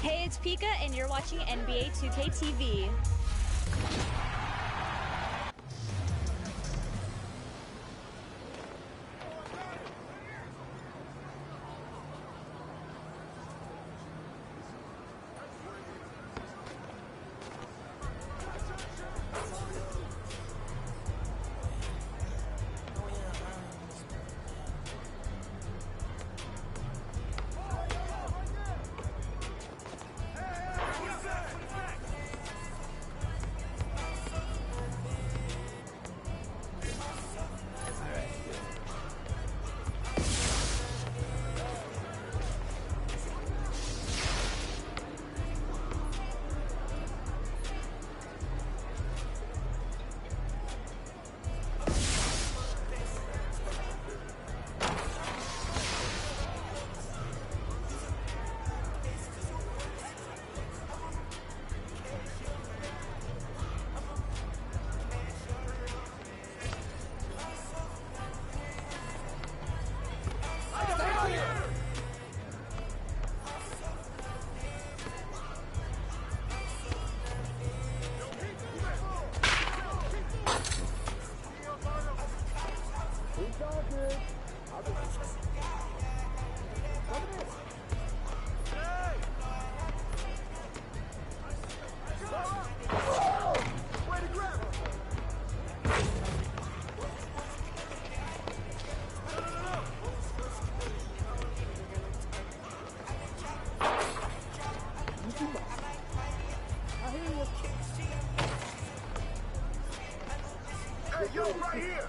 Hey, it's Pika, and you're watching NBA 2K TV. Hey, yo, right here!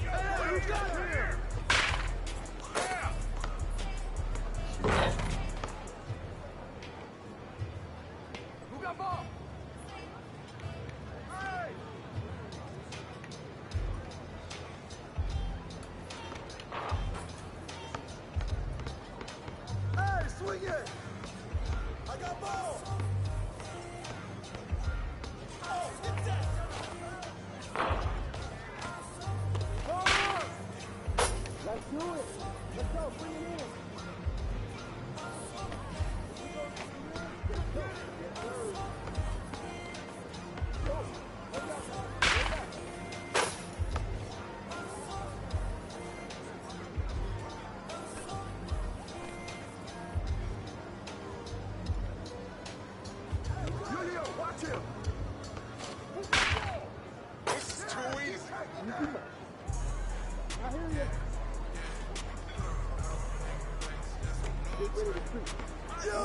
Hey, who got it here? Yeah! Who got ball? Hey! Hey, swing it! I got ball! Oh, get that! Let's do it. Let's go. Bring it in. Julio, watch him! This is too easy. I hear you. Get ready to shoot. Yo!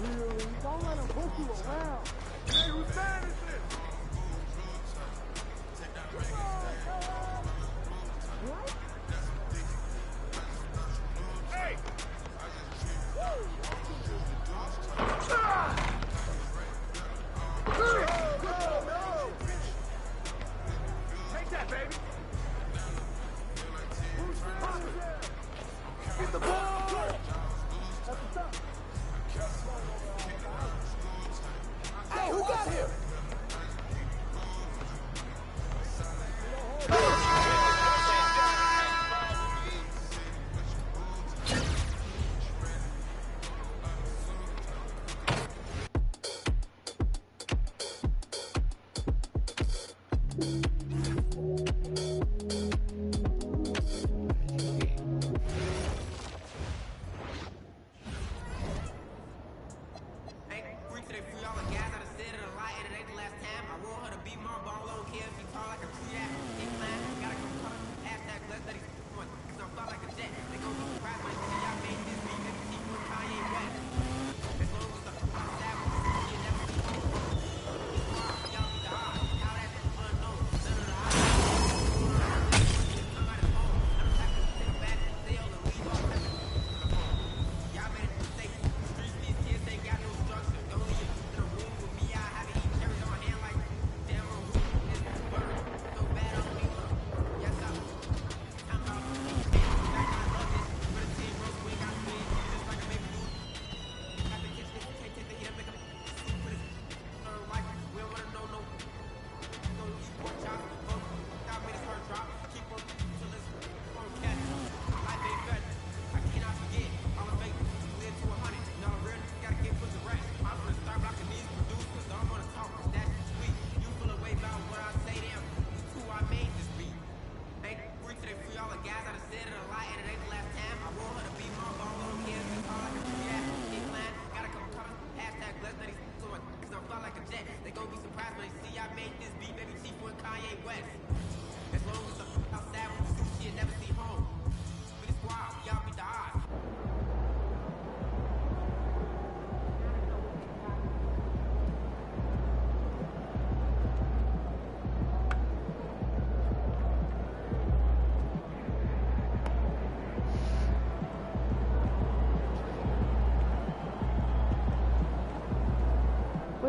Really? Don't let him push you around. Hey, whose man is this? What? Hey! No! Take that, baby!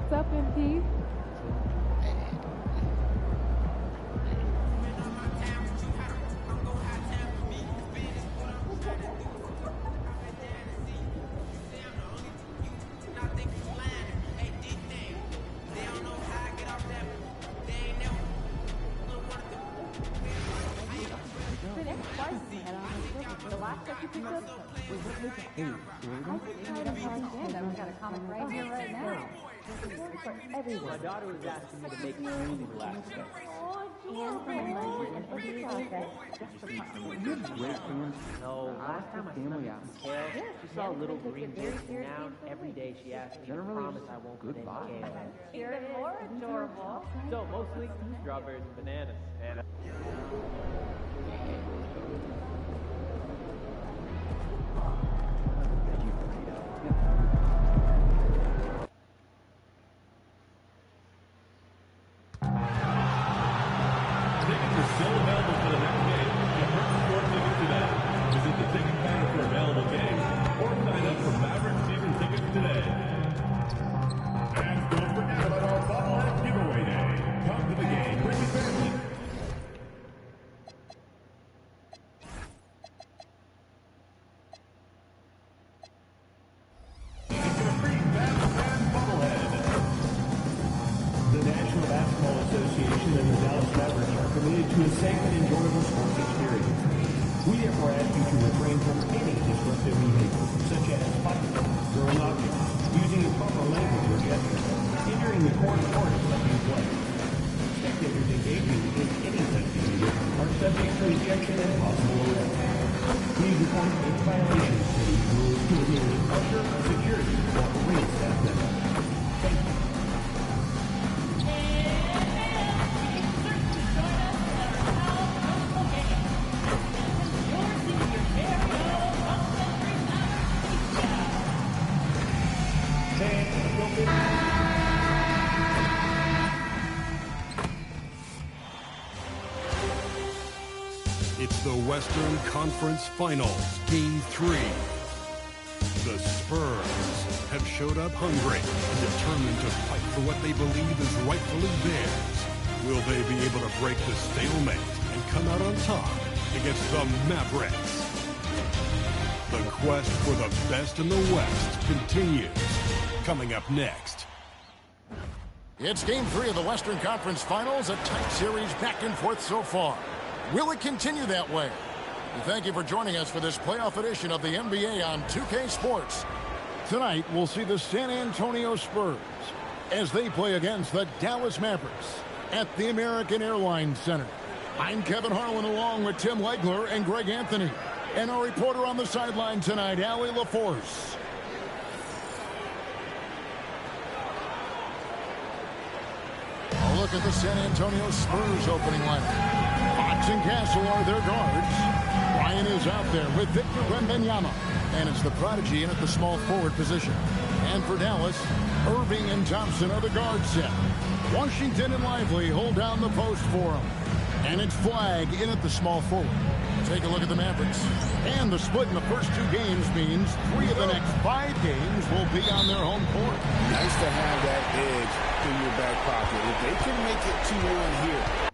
What's up, MP? The last that you picked up? Hey, I've got a comic right here, right now. My daughter was asking me to make music last night. No, last time I smelled some kale, she saw a little green bit, and now every day she asks me to promise I won't put in kale. You're more adorable. So mostly strawberries and bananas. And Tickets are still available for the next game. Get first four tickets today. Visit the ticket counter for available games or sign up for Maverick season tickets today. And don't forget about our bobblehead giveaway day. Come to the game, bring your family. Get a free Batman bobblehead. The National Basketball Association and the Dallas Mavericks are committed to a safe and enjoyable sports experience. We therefore ask you to refrain from any disruptive behavior, such as fighting, throwing objects, using improper language or gestures, hindering the core importance of your play. Spectators engaging in any such behavior are subject to ejection and possible arrest. Please report any violations to these rules to the nearest usher, security, or arena staff member. Thank you. It's the Western Conference Finals, Game 3. The Spurs have showed up hungry and determined to fight for what they believe is rightfully theirs. Will they be able to break the stalemate and come out on top against the Mavericks? The quest for the best in the West continues. Coming up next. It's Game 3 of the Western Conference Finals, a tight series back and forth so far. Will it continue that way? And thank you for joining us for this playoff edition of the NBA on 2K Sports. Tonight, we'll see the San Antonio Spurs as they play against the Dallas Mavericks at the American Airlines Center. I'm Kevin Harlan along with Tim Legler and Greg Anthony. And our reporter on the sideline tonight, Allie LaForce. A look at the San Antonio Spurs opening lineup. Fox and Castle are their guards. Ryan is out there with Victor Wembanyama. And it's the prodigy in at the small forward position. And for Dallas, Irving and Thompson are the guard set. Washington and Lively hold down the post for him. And it's Flagg in at the small forward. Take a look at the Mavericks. And the split in the first two games means 3 of the next 5 games will be on their home court. Nice to have that edge in your back pocket. If they can make it 2-1 here.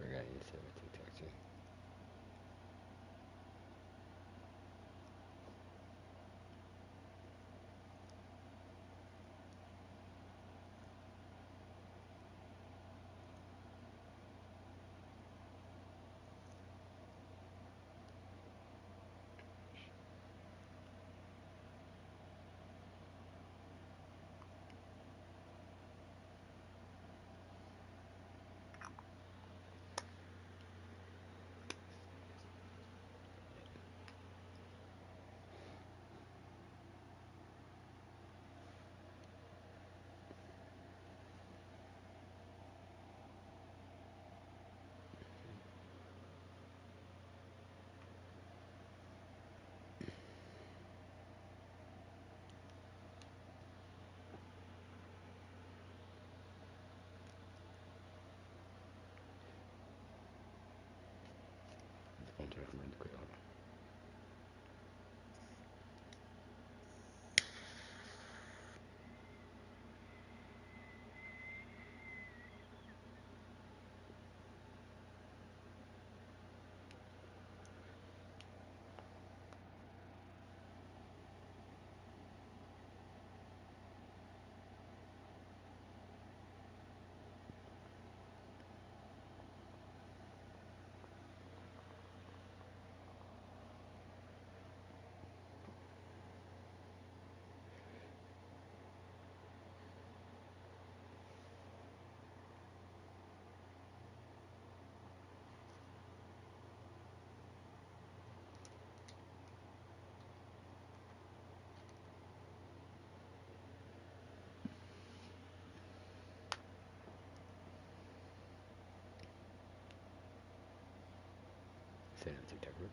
Forgot you said with TikTok too. recommend to click on. Say that through technical.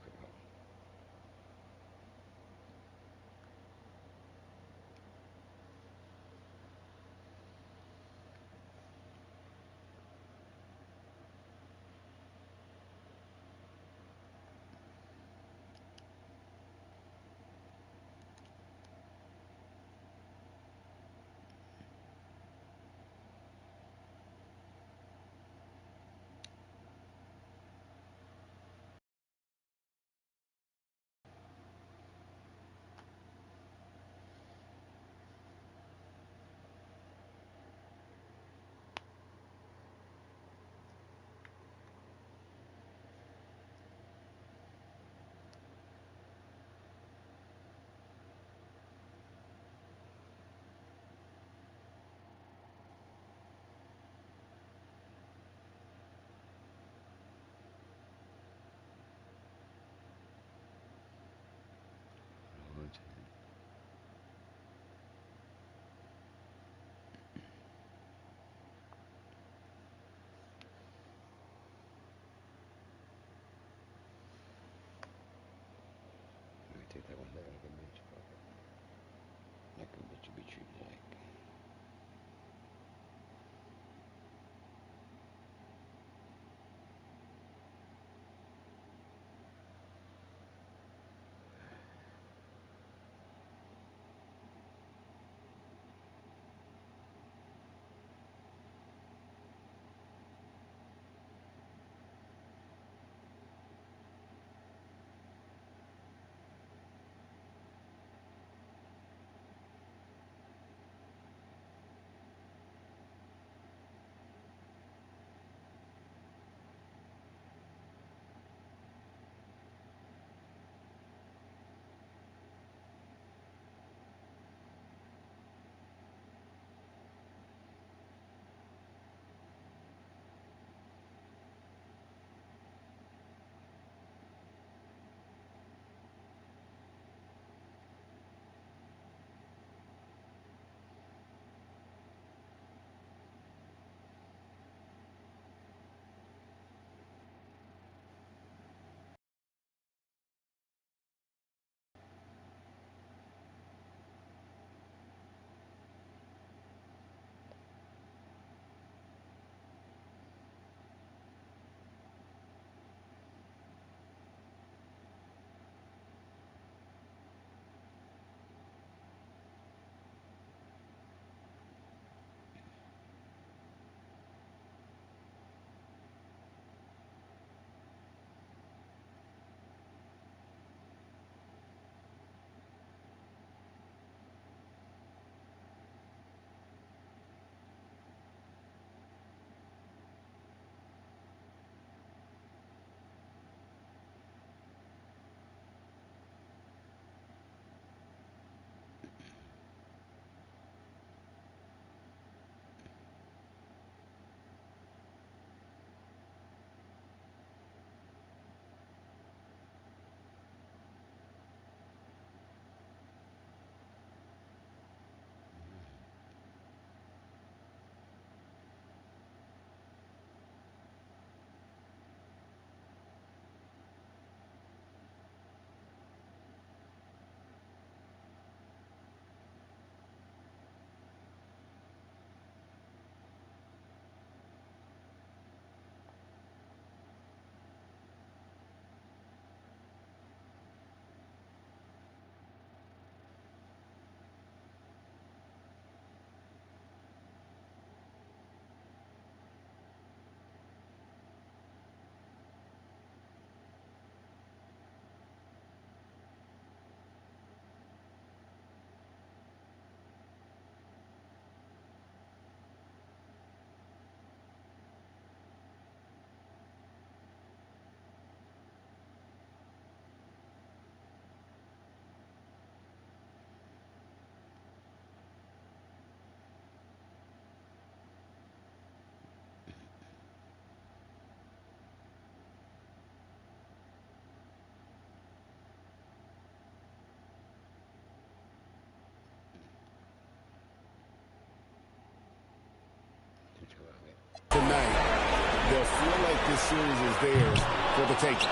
feel like this series is theirs for the taking.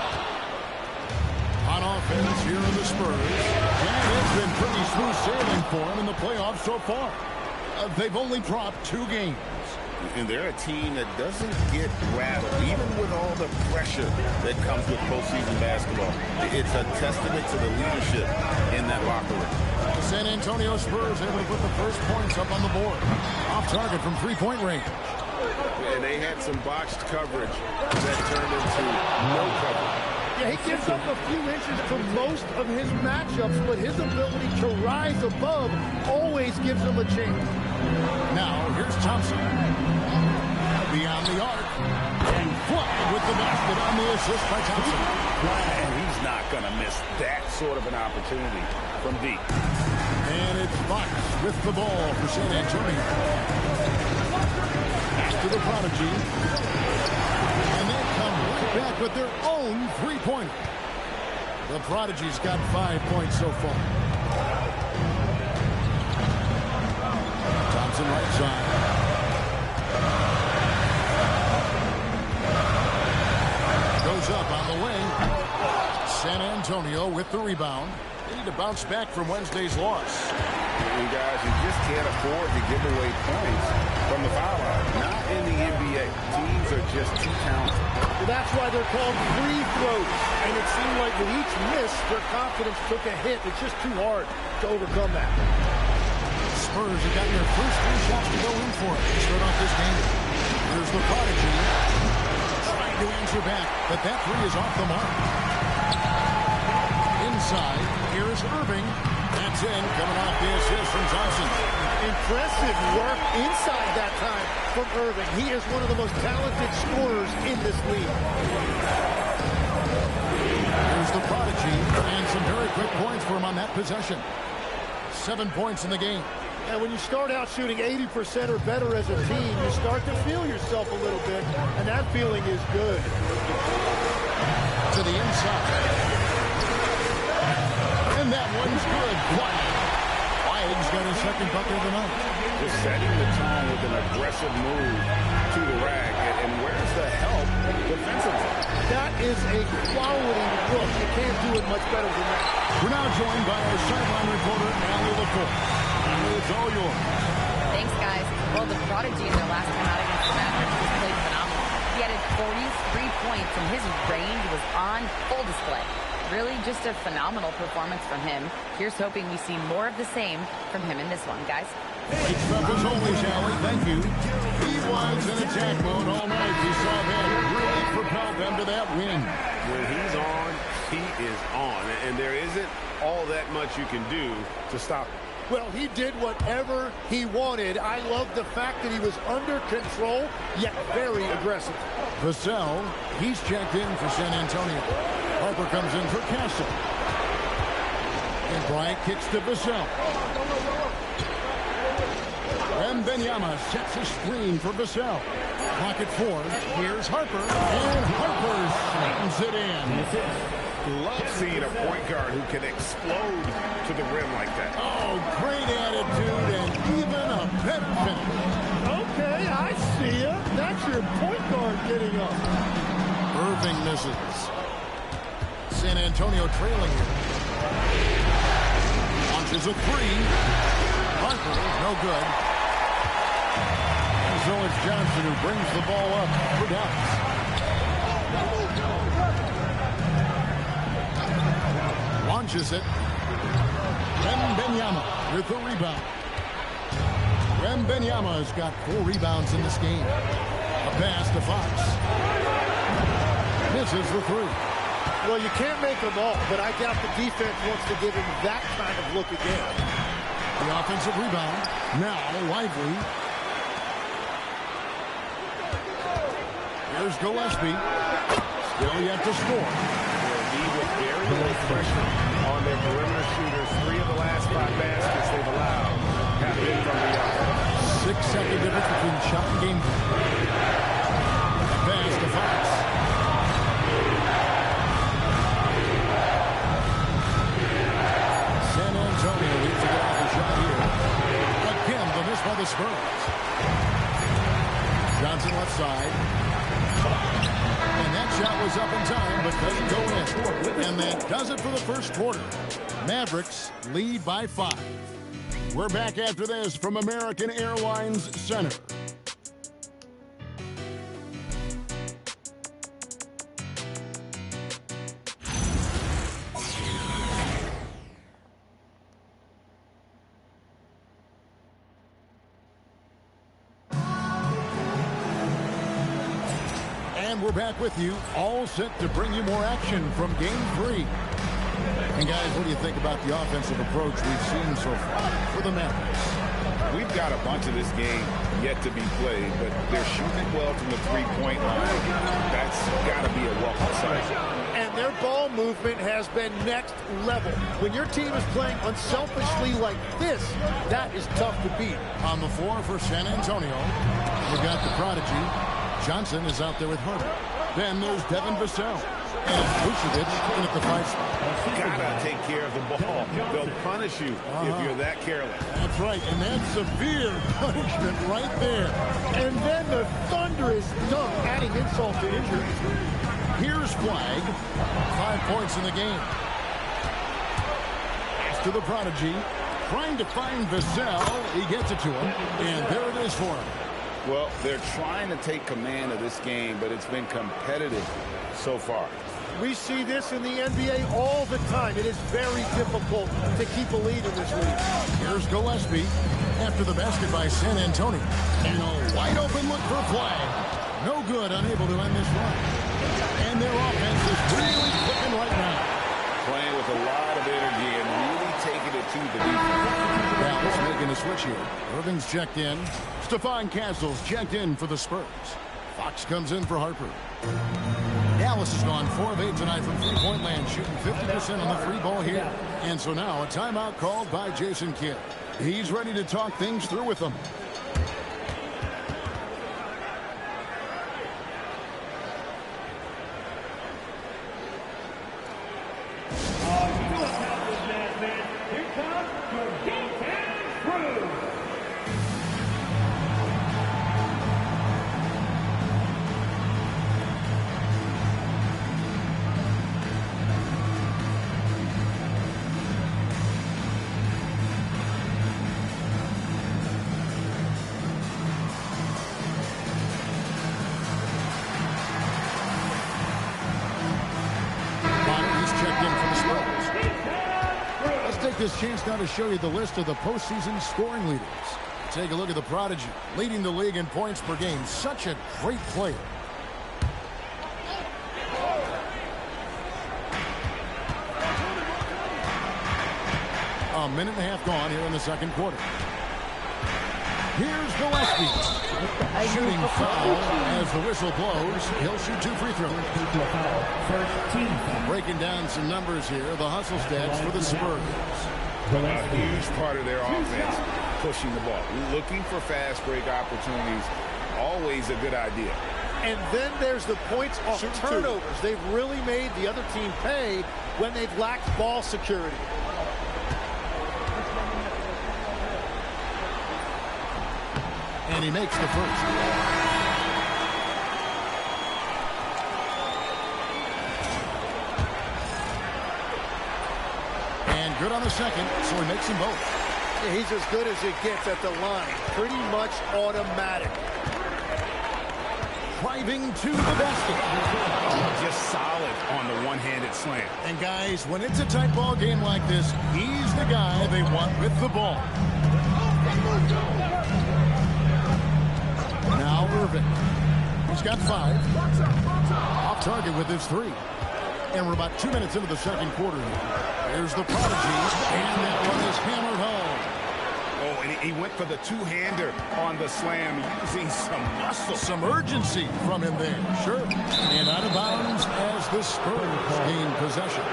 On offense here in the Spurs. And it's been pretty smooth sailing for them in the playoffs so far. They've only dropped 2 games. And they're a team that doesn't get rattled, even with all the pressure that comes with postseason basketball. It's a testament to the leadership in that locker room. San Antonio Spurs able to put the first points up on the board. Off target from three-point range. And they had some botched coverage that turned into no coverage. Yeah, he gives up a few inches to most of his matchups, but his ability to rise above always gives him a chance. Now, here's Thompson. Beyond the arc. And flagged with the basket on the assist by Thompson. And he's not going to miss that sort of an opportunity from deep. And it's Fox with the ball for San Antonio. Pass to the Prodigy. And they come right back with their own three-pointer. The Prodigy's got 5 points so far. Thompson right side. Goes up on the wing. San Antonio with the rebound. They need to bounce back from Wednesday's loss. And guys, you just can't afford to give away points from the foul line. Not in the NBA. Teams are just too talented. Well, that's why they're called free throws. And it seemed like with each miss, their confidence took a hit. It's just too hard to overcome that. Spurs have gotten their first 3 shots to go in for it to start off this game. Here's the Prodigy. Trying to answer back, but that 3 is off the mark. Inside, here's Irving. That's in, coming off the assist from Johnson. Impressive work inside that time from Irving. He is one of the most talented scorers in this league. Here's the Prodigy, and some very quick points for him on that possession. 7 points in the game. And when you start out shooting 80% or better as a team, you start to feel yourself a little bit, and that feeling is good. To the inside. And that one's good. White's got his second bucket of the night. Just setting the tone with an aggressive move to the rack. And where's the help defensively? That is a quality look. You can't do it much better than that. We're now joined by our sideline reporter, Allie LaFleur. Allie, it's all yours. Thanks, guys. Well, the Prodigy in their last time out against the Mavericks just played phenomenal. He added 43 points, and his range was on full display. Really just a phenomenal performance from him. Here's hoping we see more of the same from him in this one, guys. Great stuff as always, Allie. Thank you. He was in attack mode all night. We saw that really propelled them to that win. When he's on, he is on. And there isn't all that much you can do to stop him. Well, he did whatever he wanted. I love the fact that he was under control, yet very aggressive. Vassell, he's checked in for San Antonio. Harper comes in for Castle. And Bryant kicks to Vassell. Wembanyama sets a screen for Vassell. Clock at 4. Here's Harper. And Harper slams it in. Love seeing a point guard who can explode to the rim like that. Oh, great attitude and even a better finish. Okay, I see ya. That's your point guard getting up. Irving misses. San Antonio trailing here. Launches a 3. Harper, no good. And so it's Johnson who brings the ball up for Dallas. Launches it. Wembanyama with the rebound. Wembanyama has got 4 rebounds in this game. A pass to Fox. Misses the 3. Well, you can't make them all, but I doubt the defense wants to give him that kind of look again. The offensive rebound. Now Lively. Here's Gillespie. Still yet to score. With very low pressure on their perimeter shooters. 3 of the last 5 baskets they've allowed have been from the outside. 6-second difference between shot and game. Pass to Fox. San Antonio needs to get off the shot here. Again, the miss by the Spurs. Johnson left side. That shot was up in time, but doesn't go in. And that does it for the first quarter. Mavericks lead by 5. We're back after this from American Airlines Center. And we're back with you, all set to bring you more action from Game 3. And guys, what do you think about the offensive approach we've seen so far for the Mavericks? We've got a bunch of this game yet to be played, but they're shooting well from the three-point line. That's got to be a welcome sight. And their ball movement has been next level. When your team is playing unselfishly like this, that is tough to beat. On the floor for San Antonio, we've got the prodigy. Johnson is out there with Harper. Then there's Devin Vassell. And Vucevic in at the 5 spot. Gotta take care of the ball. They'll punish you if you're that careless. That's right, and that's severe punishment right there. And then the thunderous dunk, adding insult to injury. Here's Flag. 5 points in the game. To the prodigy. Trying to find Vassell. He gets it to him. And there it is for him. Well, they're trying to take command of this game, but it's been competitive so far. We see this in the NBA all the time. It is very difficult to keep a lead in this league. Here's Gillespie after the basket by San Antonio. And a wide open look for Flag. No good, unable to end this run. And their offense is really clicking right now. Playing with a lot of energy and really taking it to the defense. Dallas making a switch here. Irving's checked in. Stephon Castle's checked in for the Spurs. Fox comes in for Harper. Dallas has gone 4 of 8 tonight from three-point land, shooting 50% on the free ball here. And so now a timeout called by Jason Kidd. He's ready to talk things through with them. This chance now to show you the list of the postseason scoring leaders. Take a look at the prodigy, leading the league in points per game. Such a great player. A minute and a half gone here in the second quarter. Here's Gillespie. Shooting foul as the whistle blows. He'll shoot 2 free throws. Breaking down some numbers here. The hustle stats for the Spurs. A huge part of their offense, pushing the ball. Looking for fast break opportunities, always a good idea. And then there's the points off turnovers. They've really made the other team pay when they've lacked ball security. And he makes the first. And good on the second, so he makes them both. Yeah, he's as good as it gets at the line. Pretty much automatic. Driving to the basket. Just solid on the one-handed slam. And guys, when it's a tight ball game like this, he's the guy they want with the ball. Now Irving. He's got 5. Off target with his 3. And we're about 2 minutes into the second quarter. There's the prodigy. And that one is hammered home. Oh, and he went for the two-hander on the slam, using some muscle. Some urgency from him there. Sure. And out of bounds as the Spurs gain possession.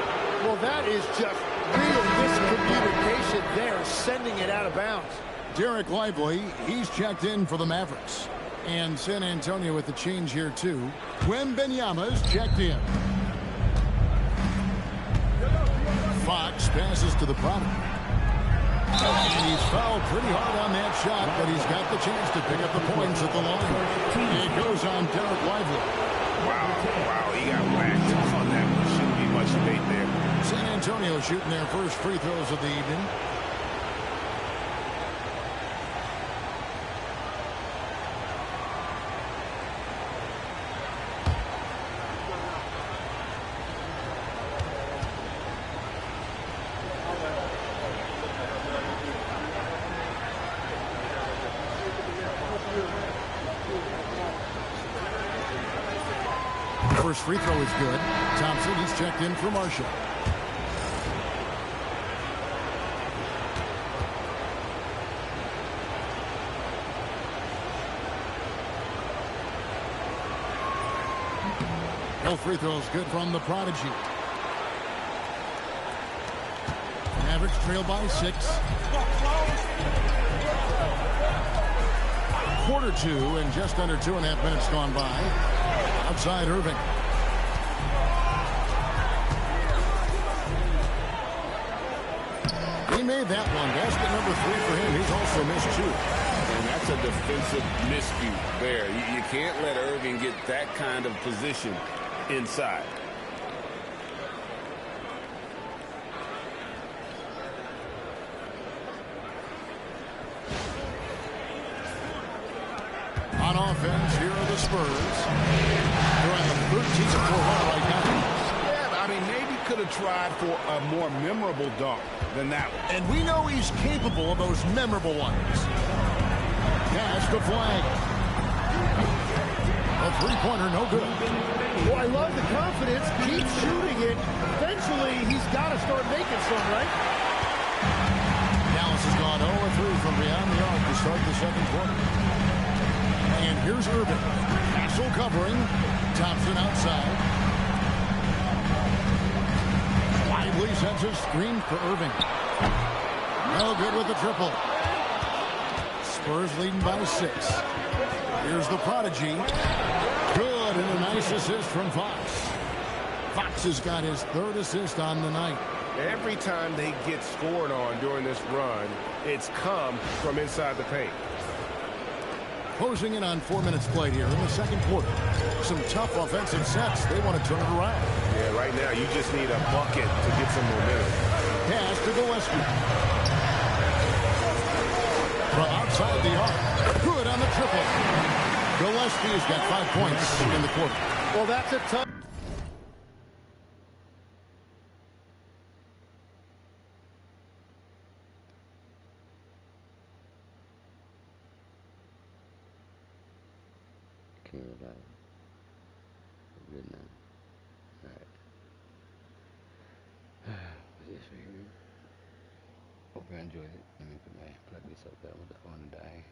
Well, that is just real miscommunication there, sending it out of bounds. Derek Lively, he's checked in for the Mavericks. And San Antonio with the change here, too. Wembanyama's checked in. Fox passes to the prodigy. And he's fouled pretty hard on that shot, but he's got the chance to pick up the points at the line. It goes on Derek Lively. Wow, he got whacked on that one. Shouldn't be much debate there. San Antonio shooting their first free throws of the evening. First free throw is good. Thompson, he's checked in for Marshall. No free throws good from the Prodigy. Mavericks trail by 6. Quarter 2 and just under 2.5 minutes gone by. Outside Irving. He made that one. Basket number 3 for him. He's also missed 2. And that's a defensive miscue there. You can't let Irving get that kind of position inside. On offense, here are the Spurs. They're on the 13th for right now. Yeah, I mean, maybe could have tried for a more memorable dunk than that one. And we know he's capable of those memorable ones. Pass to Flag. A three-pointer, no good. Well, I love the confidence. Keep shooting it. Eventually, he's got to start making some, right? Dallas has gone 0-3 from beyond the arc to start the second quarter. And here's Irving. Castle covering. Thompson outside. Lively sends a screen for Irving. No good with the triple. Spurs leading by 6. Here's the Prodigy. Good, and a nice assist from Fox. Fox has got his 3rd assist on the night. Every time they get scored on during this run, it's come from inside the paint. Closing in on 4 minutes played here in the second quarter. Some tough offensive sets. They want to turn it around. Yeah, right now you just need a bucket to get some momentum. Pass to Gillespie. From outside the arc. Good on the triple. Gillespie has got 5 points in the quarter. Well, that's a tough... Good now. Alright. What's this for here? Hope you enjoyed it. Let me put my plug this up. I want the phone to die.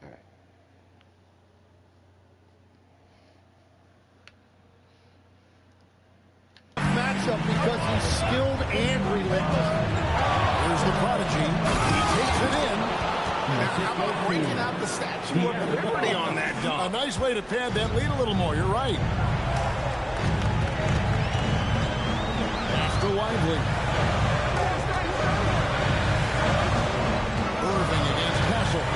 Alright. matchup because he's skilled and relentless. Here's the Prodigy. He takes it in. How about breaking out the Statue of Liberty on that dunk? A nice way to pad that lead a little more. You're right. Pass to Lively. Irving against Castle.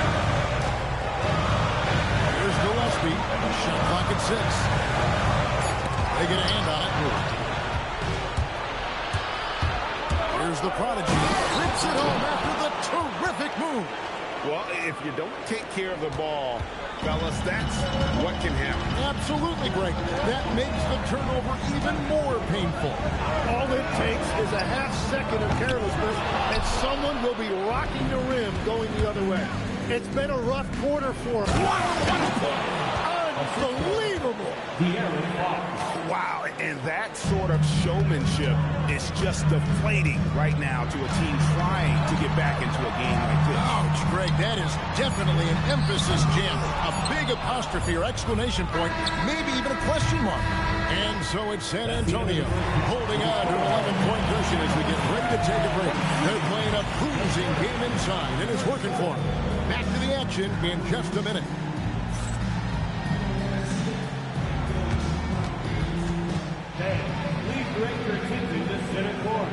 Here's Gillespie. Shot clock at 6. They get a hand on it. Here's the Prodigy. Rips it home after the terrific move. Well, if you don't take care of the ball, fellas, that's what can happen. Absolutely, Greg. That makes the turnover even more painful. All it takes is a half second of carelessness, and someone will be rocking the rim going the other way. It's been a rough quarter for him. Unbelievable. Wow, and that sort of showmanship is just deflating right now to a team trying to get back into a game like this. Ouch, Greg, that is definitely an emphasis jam. A big apostrophe or exclamation point, maybe even a question mark. And so it's San Antonio holding on to an 11-point cushion as we get ready to take a break. They're playing a cruising game inside, and it's working for them. Back to the action in just a minute. Please direct your attention to center court.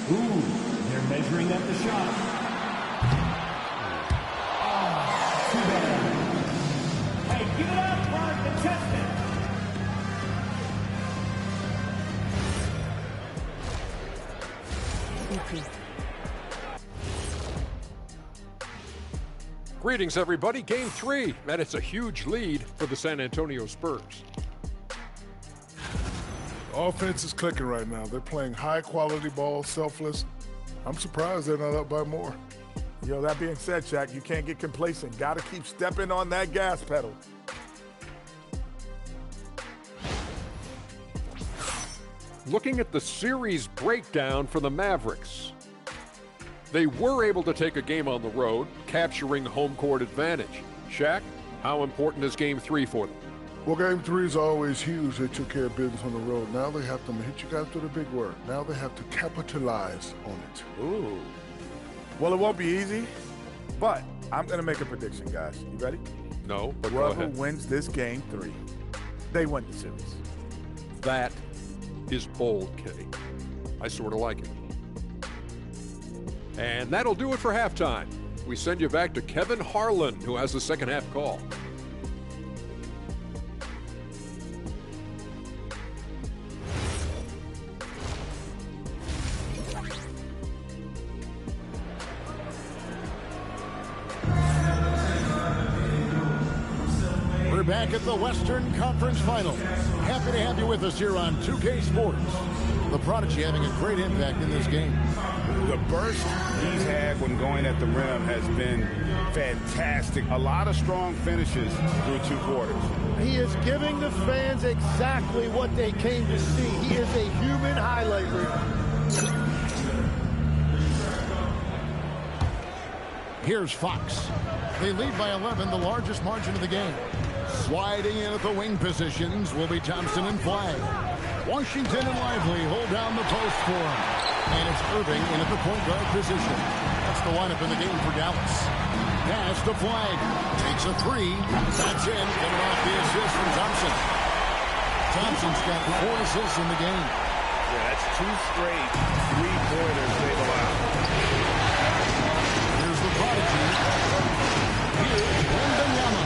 Ooh, they're measuring up the shot. Oh, too bad. Hey, give it up for our contestant. Greetings, everybody. Game 3, and it's a huge lead for the San Antonio Spurs. Offense is clicking right now. They're playing high-quality ball, selfless. I'm surprised they're not up by more. Yo, that being said, Shaq, you can't get complacent. Got to keep stepping on that gas pedal. Looking at the series breakdown for the Mavericks. They were able to take a game on the road, capturing home court advantage. Shaq, how important is Game 3 for them? Well, Game 3 is always huge. They took care of business on the road. Now they have to hit you guys with a big word. Now they have to capitalize on it. Ooh. Well, it won't be easy, but I'm going to make a prediction, guys. You ready? No, but go whoever ahead. wins this Game 3, they win the series. That is bold, Kenny. I sort of like it. And that'll do it for halftime. We send you back to Kevin Harlan, who has the second half call. We're back at the Western Conference Final. Happy to have you with us here on 2K Sports. The Prodigy having a great impact in this game. The burst he's had when going at the rim has been fantastic. A lot of strong finishes through 2 quarters. He is giving the fans exactly what they came to see. He is a human highlight reel. Here's Fox. They lead by 11, the largest margin of the game. Sliding in at the wing positions will be Thompson and Flag. Washington and Lively hold down the post for him. And it's Irving in at the point guard position. That's the lineup in the game for Dallas. Pass to Flag. Takes a 3. That's in. Getting off the assist from Thompson. Thompson's got 4 assists in the game. Yeah, that's 2 straight 3-pointers they've allowed. Here's the Prodigy. Here's Wembanyama.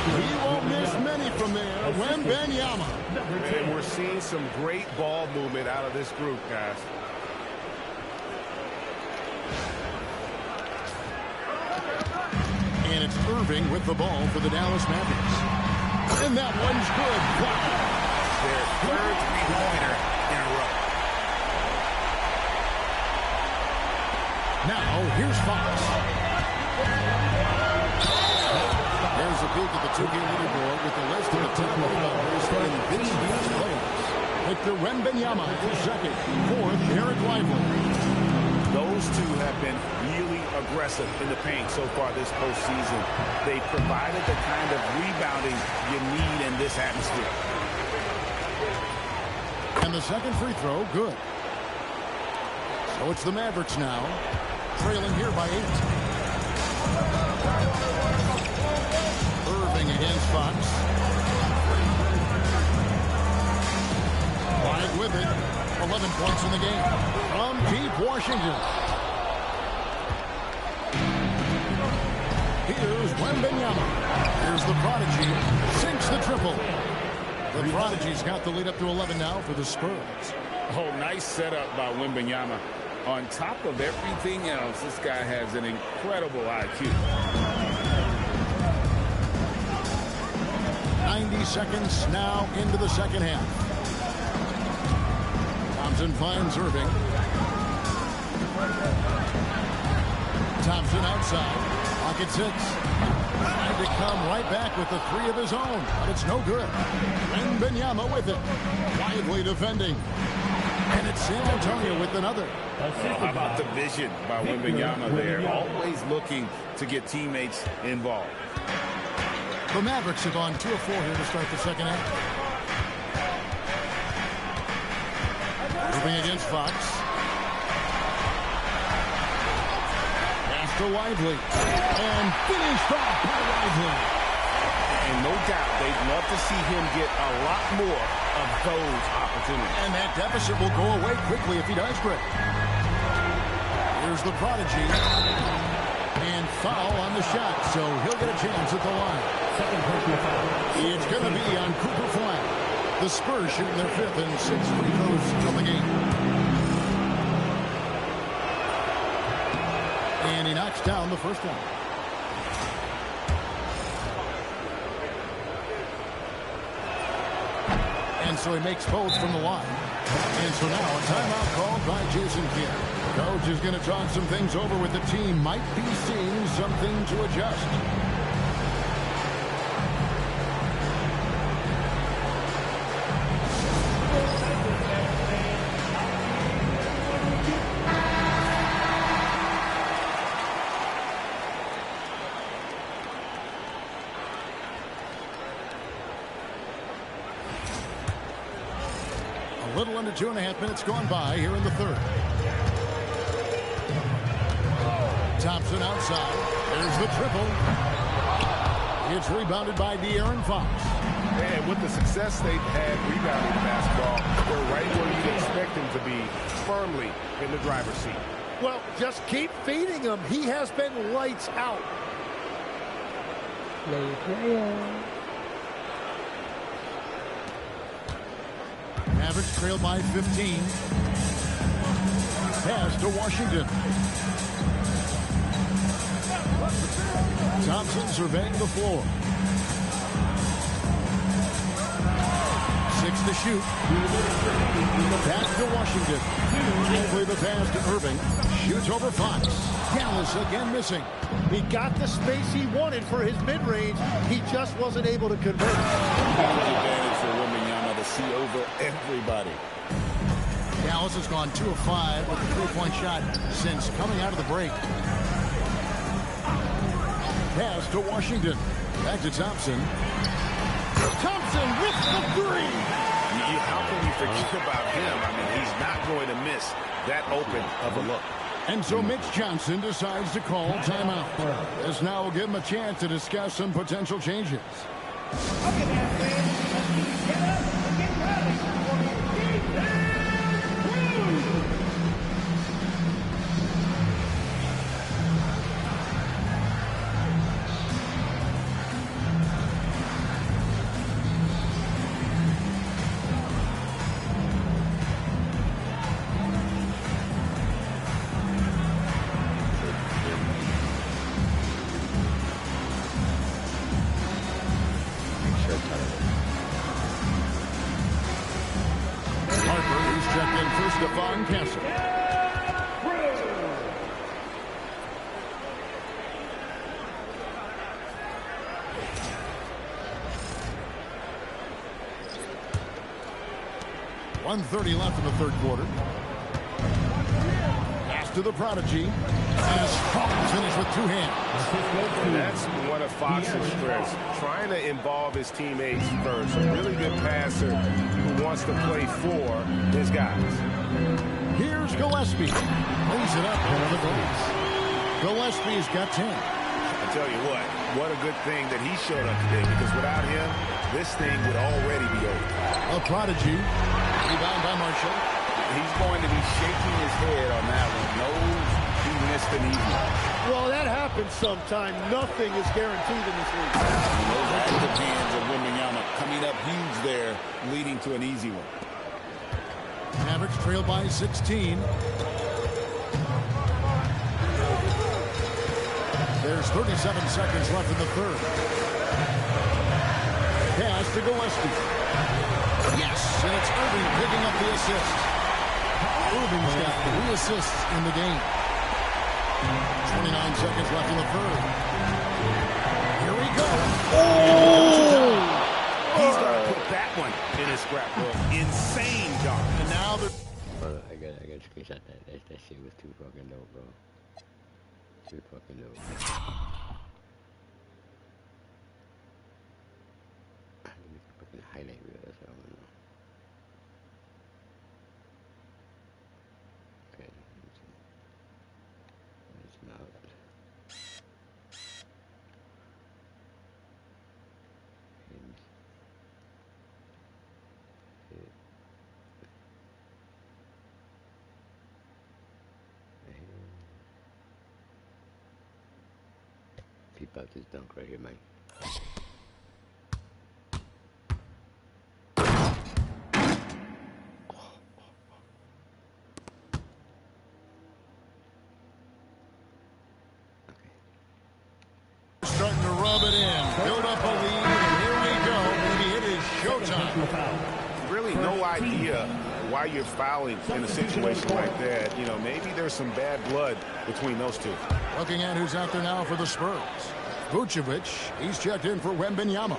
He won't miss many from there. Wembanyama. And we're seeing some great ball movement out of this group, guys. And it's Irving with the ball for the Dallas Mavericks. And that one's good. Wow. Their third 3-pointer in a row. Now, here's Fox. There's a peek at the 2K leaderboard with the list of the top rebounders in this year's playoffs. Victor Wembanyama is second. Fourth, Eric Lively. Those two have been really aggressive in the paint so far this postseason. They provided the kind of rebounding you need in this atmosphere. And the second free throw, good. So it's the Mavericks now, trailing here by 8. Irving against Fox. Wide with it. 11 points in the game. From deep Washington. Here's Wembanyama. Here's the Prodigy. Sinks the triple. The Prodigy's got the lead up to 11 now for the Spurs. Oh, nice setup by Wembanyama. On top of everything else, this guy has an incredible IQ. 90 seconds now into the second half. Thompson finds Irving. Thompson outside. Pocket 6. Trying to come right back with the 3 of his own, but it's no good. Wembanyama with it. Lively defending. And it's San Antonio with another. How about the vision by Wembanyama there? Always looking to get teammates involved. The Mavericks have gone 2 of 4 here to start the second half. Irving against Fox. Pass to Lively. And finished off by Lively. And no doubt, they'd love to see him get a lot more of those opportunities. And that deficit will go away quickly if he does break. Here's the prodigy. And foul on the shot, so he'll get a chance at the line. Second personal foul. It's going to be on Cooper Flag. The Spurs shooting their 5th and 6th free throws of the game. And he knocks down the first one. And so he makes both from the line. And so now a timeout called by Jason Kidd. Coach is going to talk some things over with the team. Might be seeing something to adjust. A little under 2.5 minutes gone by here in the third. Thompson outside. There's the triple. It's rebounded by De'Aaron Fox. And with the success they've had rebounding the basketball, they're right where you'd expect them to be, firmly in the driver's seat. Well, just keep feeding him. He has been lights out. Mavericks trail by 15. Pass to Washington. Thompson surveying the floor. 6 to shoot. Pass to Washington. Play the pass to Irving. Shoots over Fox. Dallas again missing. He got the space he wanted for his mid-range. He just wasn't able to convert. Advantage for Wembanyama to see over everybody. Dallas has gone 2 of 5 with a 3-point shot since coming out of the break. Pass to Washington. Back to Thompson. Thompson with the 3. How can you forget about him? I mean, he's not going to miss that open of a look. And so Mitch Johnson decides to call timeout. This now will give him a chance to discuss some potential changes. Okay, man, let's get up and get ready for the Castle. .130 left in the third quarter. Pass to the prodigy. And Fox finished with 2 hands. And that's one of Fox's strengths. Trying to involve his teammates first. A really good passer who wants to play for his guys. Here's Gillespie. Lays it up over the glass. Gillespie's got 10. I tell you what a good thing that he showed up today, because without him, this thing would already be over. A prodigy. Rebound by Marshall. He's going to be shaking his head on that one. Knows he missed an easy one. Well, that happens sometime. Nothing is guaranteed in this league. Those active hands of Wembanyama coming up huge there, leading to an easy one. Mavericks trail by 16. There's 37 seconds left in the third. Pass to Gillespie. Yes, and it's Irving picking up the assist. Irving's got 3 assists in the game. 29 seconds left in the third. Here we go. Oh! He's going to put that one in his scrapbook. Insane dunk. And now the... I got to screenshot that. That shit was too fucking dope, bro. Too fucking dope. Let me fucking highlight reel. That's what I want to know. Okay. It's not. about this dunk right here, man. Starting to rub it in, build up a lead, and here we go. Maybe it is showtime. Really no idea why you're fouling in a situation like that. You know, maybe there's some bad blood between those two. Looking at who's out there now for the Spurs. Vucevic, he's checked in for Wembanyama.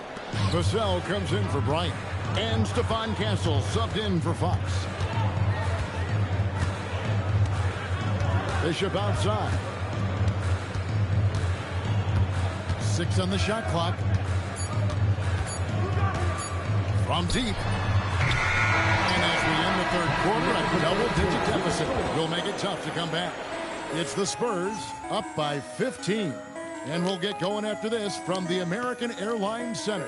Vassell comes in for Bryant. And Stephon Castle subbed in for Fox. Bishop outside. 6 on the shot clock. From deep. And as we end the third quarter, a double-digit deficit will make it tough to come back. It's the Spurs up by 15. And we'll get going after this from the American Airlines Center.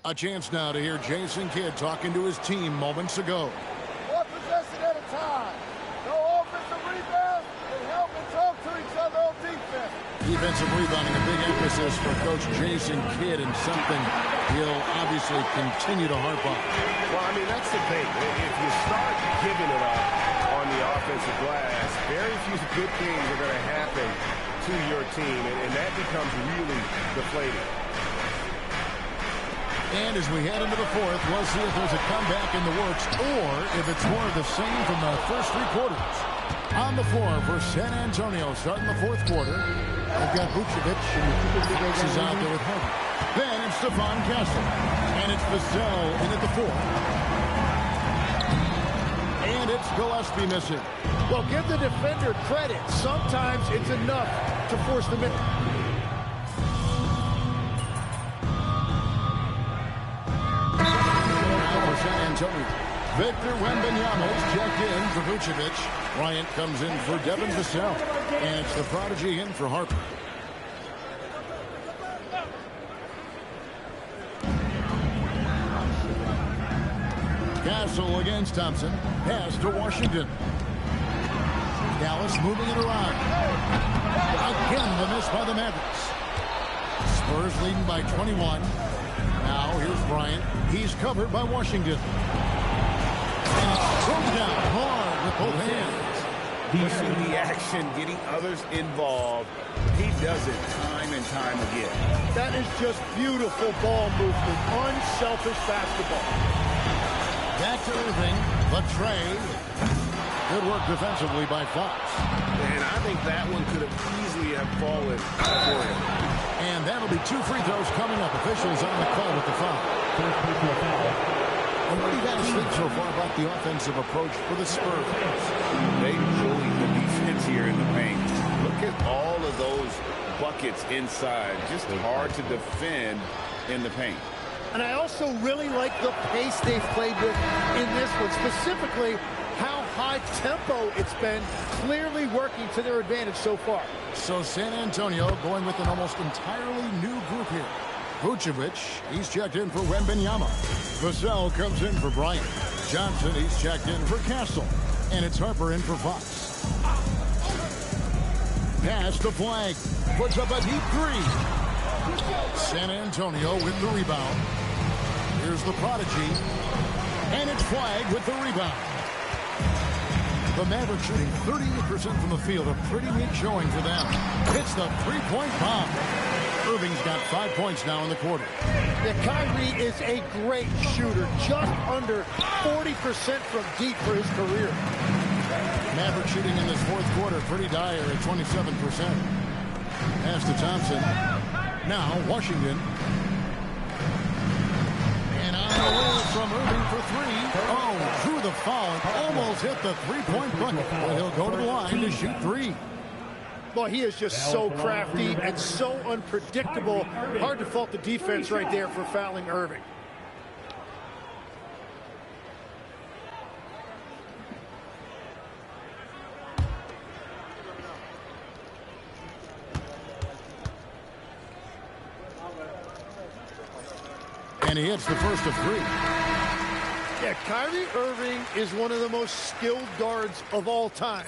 A chance now to hear Jason Kidd talking to his team moments ago. One possession at a time. No offensive rebound and help and talk to each other on defense. Defensive rebounding, a big emphasis for Coach Jason Kidd, and something he'll obviously continue to harp on. Well, I mean, that's the thing. If you start giving it up on the offensive glass, very few good things are going to happen to your team, and that becomes really deflating. And as we head into the fourth, we'll see if there's a comeback in the works or if it's more of the same from the first 3 quarters. On the floor for San Antonio starting the fourth quarter. They've got Vucevic and Fox is out there with Harden. Then it's Stephon Castle. And it's Vassell in at the 4. And it's Gillespie missing. Well, give the defender credit. Sometimes it's enough to force them in. San Antonio. Victor Wembanyama is checked in for Vucevic. Bryant comes in for Devin Vassell. And it's the prodigy in for Harper. Castle against Thompson. Pass to Washington. Dallas moving it around. Again, the miss by the Mavericks. Spurs leading by 21. Now here's Bryant. He's covered by Washington. And it's thrown down hard with both hands. Pushing the action, getting others involved. He does it time and time again. That is just beautiful ball movement. Unselfish basketball. Back to Irving. But Trey. Good work defensively by Fox. And I think that one could have easily have fallen for him. And that'll be 2 free throws coming up. Officials on the call with the foul. And what do you guys think so far about the offensive approach for the Spurs? They bullied the defense here in the paint. Look at all of those buckets inside. Just hard to defend in the paint. And I also really like the pace they've played with in this one. Specifically, how high tempo it's been, clearly working to their advantage so far. So San Antonio going with an almost entirely new group here. Vucevic, he's checked in for Wembanyama. Vassell comes in for Bryant. Johnson, he's checked in for Castle. And it's Harper in for Fox. Pass to Flag. Puts up a deep 3. San Antonio with the rebound. Here's the prodigy. And it's Flag with the rebound. The Mavericks shooting 38% from the field. A pretty neat showing for them. It's the 3-point bomb. Irving's got 5 points now in the quarter. Yeah, Kyrie is a great shooter. Just under 40% from deep for his career. Maverick shooting in this fourth quarter pretty dire at 27%. Pass to Thompson. Now Washington. And on the way from Irving for 3. Oh, through the foul. Almost hit the 3-point bucket. But he'll go to the line to shoot 3. Well, he is just so crafty and so unpredictable. Hard to fault the defense right there for fouling Irving. And he hits the first of 3. Yeah, Kyrie Irving is one of the most skilled guards of all time.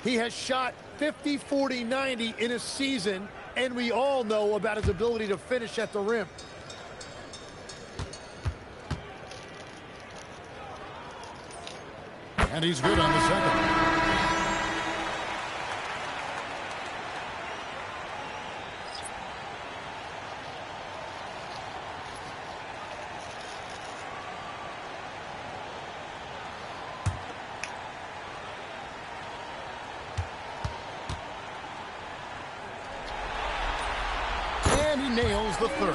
He has shot 50, 40, 90 in a season, and we all know about his ability to finish at the rim. And he's good on the second. And he nails the third.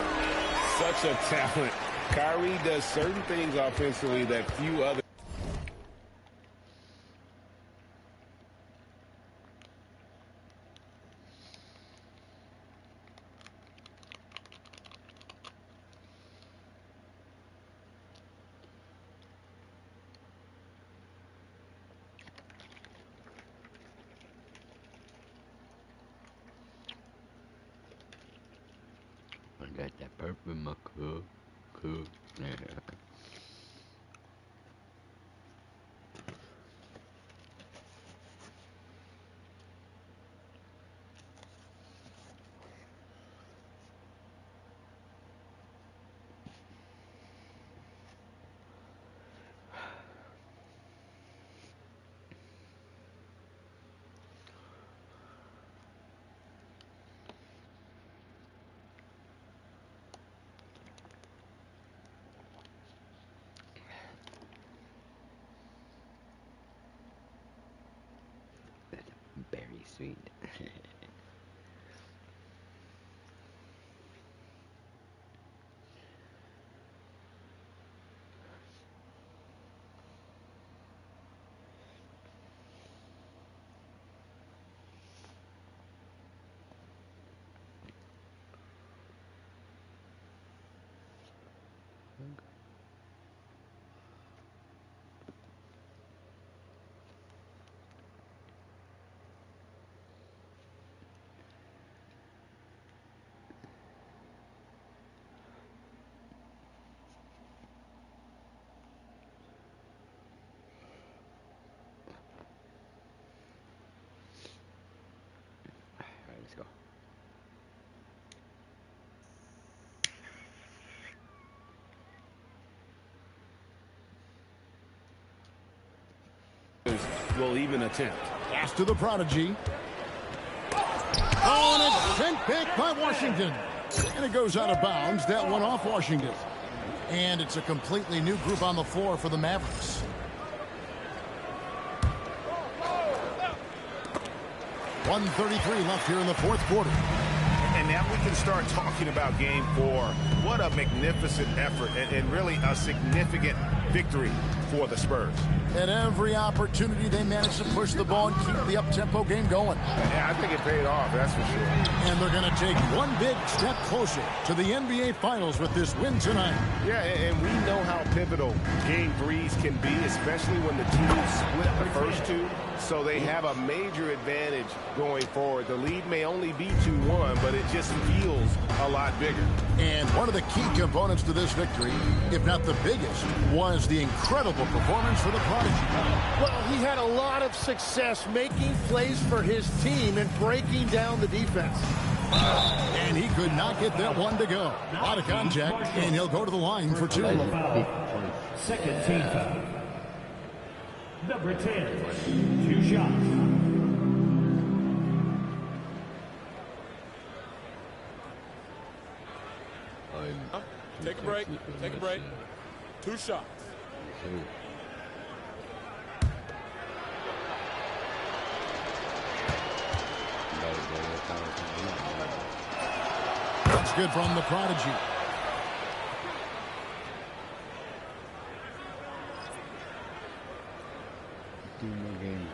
Such a talent. Kyrie does certain things offensively that few others. I got that purple in my cup. Yeah. Very sweet. Alright, let's go. Will even attempt. Pass to the prodigy. Oh, and it's sent back by Washington. And it goes out of bounds. That one off Washington. And it's a completely new group on the floor for the Mavericks. .133 left here in the fourth quarter. And now we can start talking about game 4. What a magnificent effort and really a significant victory for the Spurs. At every opportunity, they managed to push the ball and keep the up-tempo game going. Yeah, I think it paid off, that's for sure. And they're going to take one big step closer to the NBA Finals with this win tonight. Yeah, and we know how pivotal game 3s can be, especially when the teams split the first 2. So they have a major advantage going forward. The lead may only be 2-1, but it just feels a lot bigger. And one of the key components to this victory, if not the biggest, was the incredible performance for the Prodigy. Well, he had a lot of success making plays for his team and breaking down the defense. And he could not get that one to go. Out of contact, and he'll go to the line for 2. Second team foul. Number 10, 2 shots. Take a break. Take a break. 2 shots. That's good from the Prodigy. Two more games.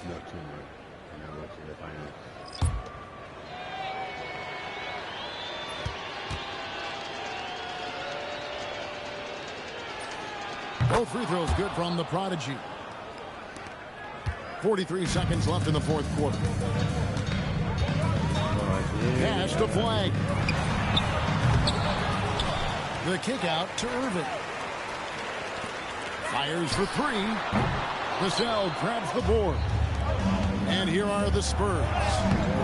No, 2 more. And I'll go to the finals. Both free throws good from the Prodigy. 43 seconds left in the fourth quarter. Pass to Flag. The kick out to Irving. Fires for three. Vassell grabs the board. And here are the Spurs.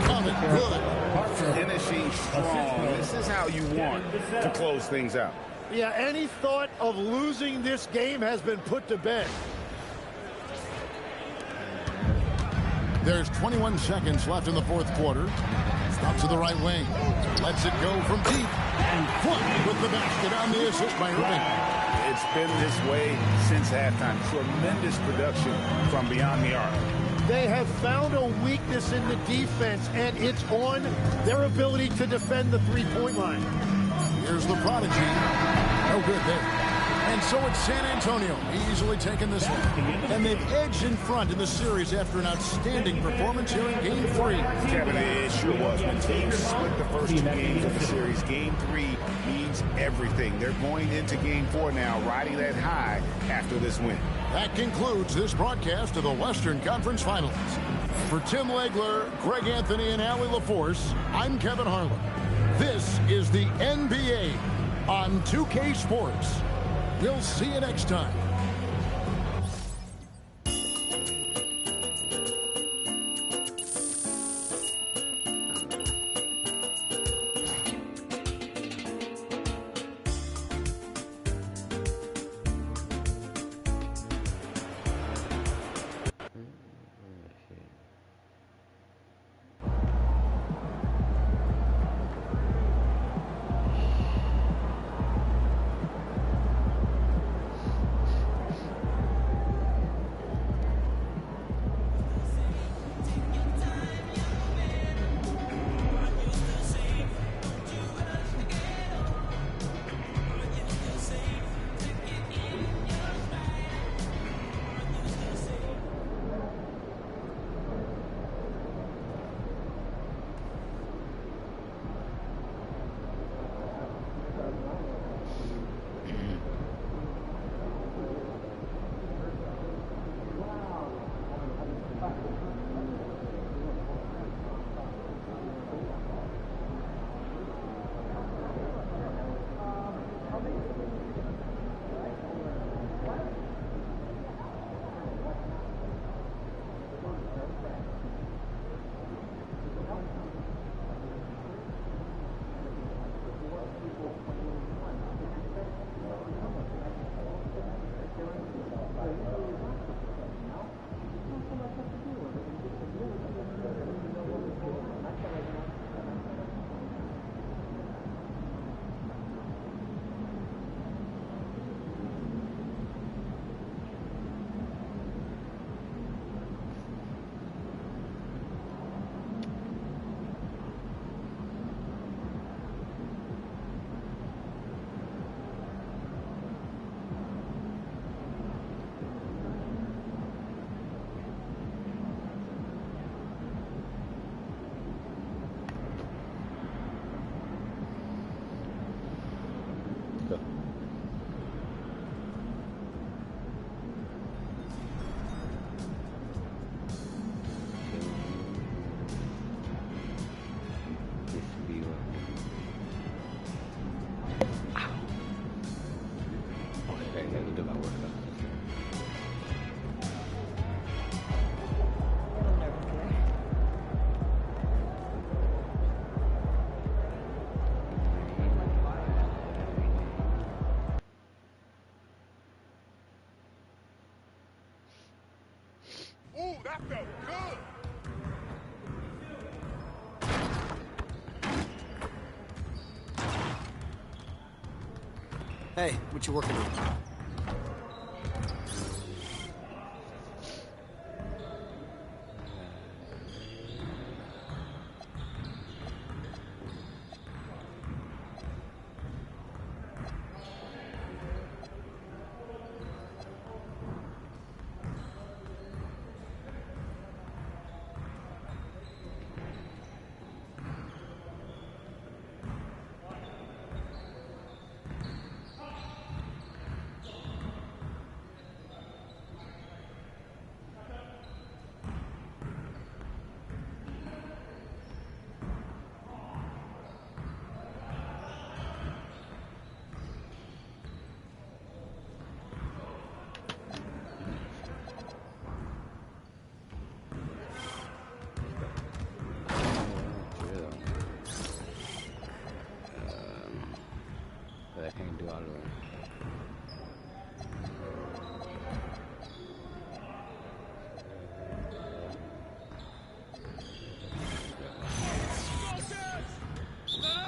Coming good. Finishing strong. This is how you want to close things out. Yeah, any thought of losing this game has been put to bed. There's 21 seconds left in the fourth quarter. Stop to the right wing. Lets it go from deep. And Foot with the basket on the assist by Irving. It's been this way since halftime. Tremendous production from beyond the arc. They have found a weakness in the defense, and it's on their ability to defend the three-point line. Here's the prodigy. No good there. And so it's San Antonio easily taking this one. And they've edged in front in the series after an outstanding performance here in Game 3. Kevin, it sure was. When teams split the first two games of the series, Game 3 means everything. They're going into Game 4 now, riding that high after this win. That concludes this broadcast of the Western Conference Finals. For Tim Legler, Greg Anthony, and Allie LaForce, I'm Kevin Harlan. This is the NBA on 2K Sports. We'll see you next time. Ooh, that felt good. Hey, what you working on? following.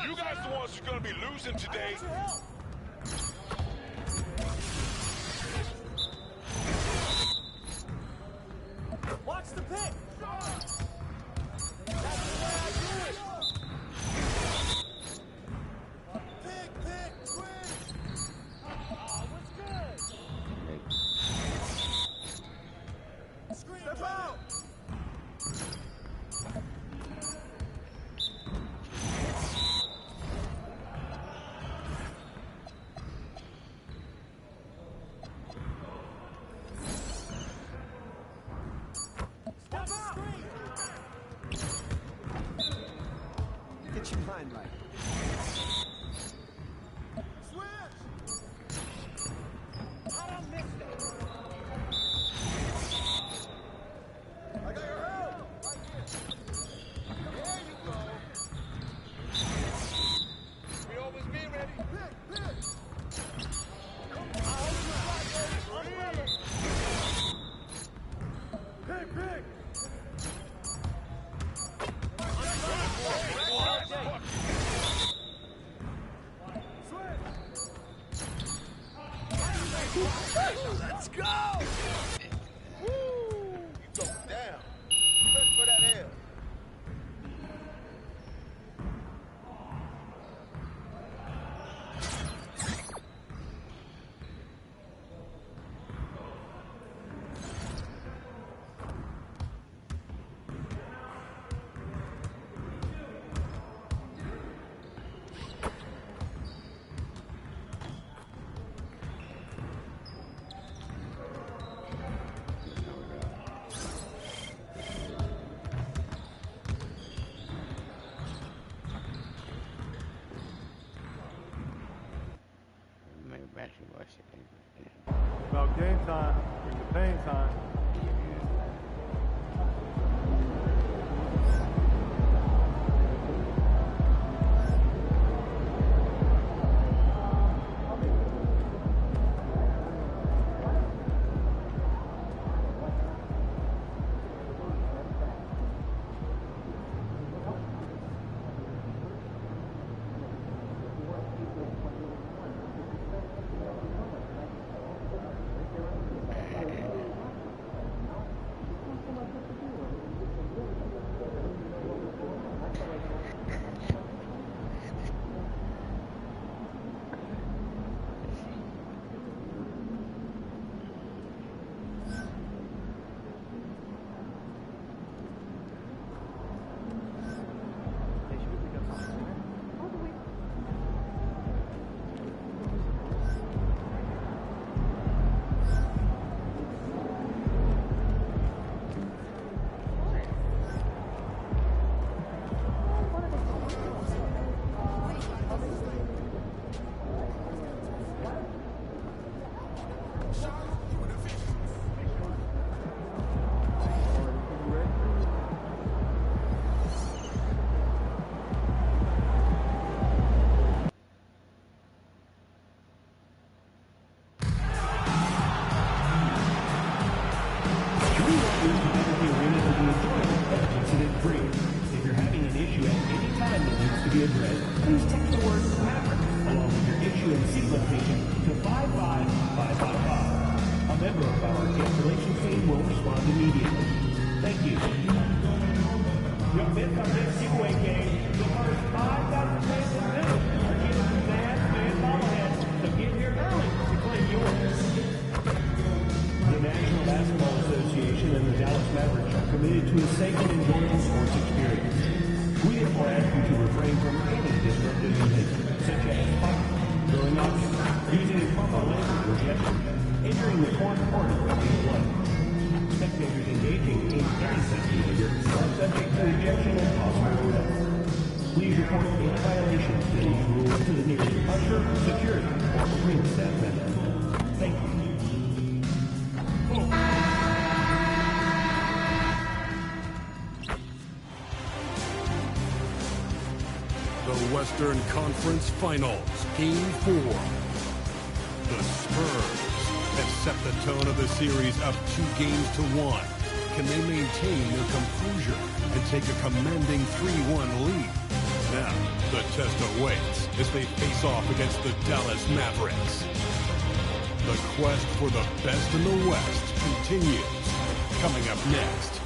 You guys the ones who's gonna be losing today. Watch the pick. Step out. Get your mind right. Switch! I don't miss it. I got your help! Right here. There you go. We always be ready. Pick, pick! I'll hold you right, baby. Umbrella. Pick, pick! Let's go! Woo! You go down. Look for that L. About game time, it's the pain time. Please text the word Maverick along with your issue and seat location to 55555. A member of our cancellation team will respond immediately. Thank you. You'll miss our next giveaway game. The first 5,000 fans in the middle are getting some fans and bobbleheads, so get here early to claim yours. The National Basketball Association and the Dallas Mavericks are committed to a safe and enjoyable sports experience. We therefore ask you to refrain from any disruptive behavior, such as fighting, throwing objects, using improper language or gestures, entering the court or interrupting play. Spectators engaging in any such behavior are subject to ejection and possible arrest. Please report any violations to these rules to the nearest usher, security, or ring staff member. Thank you. The Western Conference Finals, Game 4. The Spurs have set the tone of the series up 2-1. Can they maintain their composure and take a commanding 3-1 lead? Now, the test awaits as they face off against the Dallas Mavericks. The quest for the best in the West continues. Coming up next.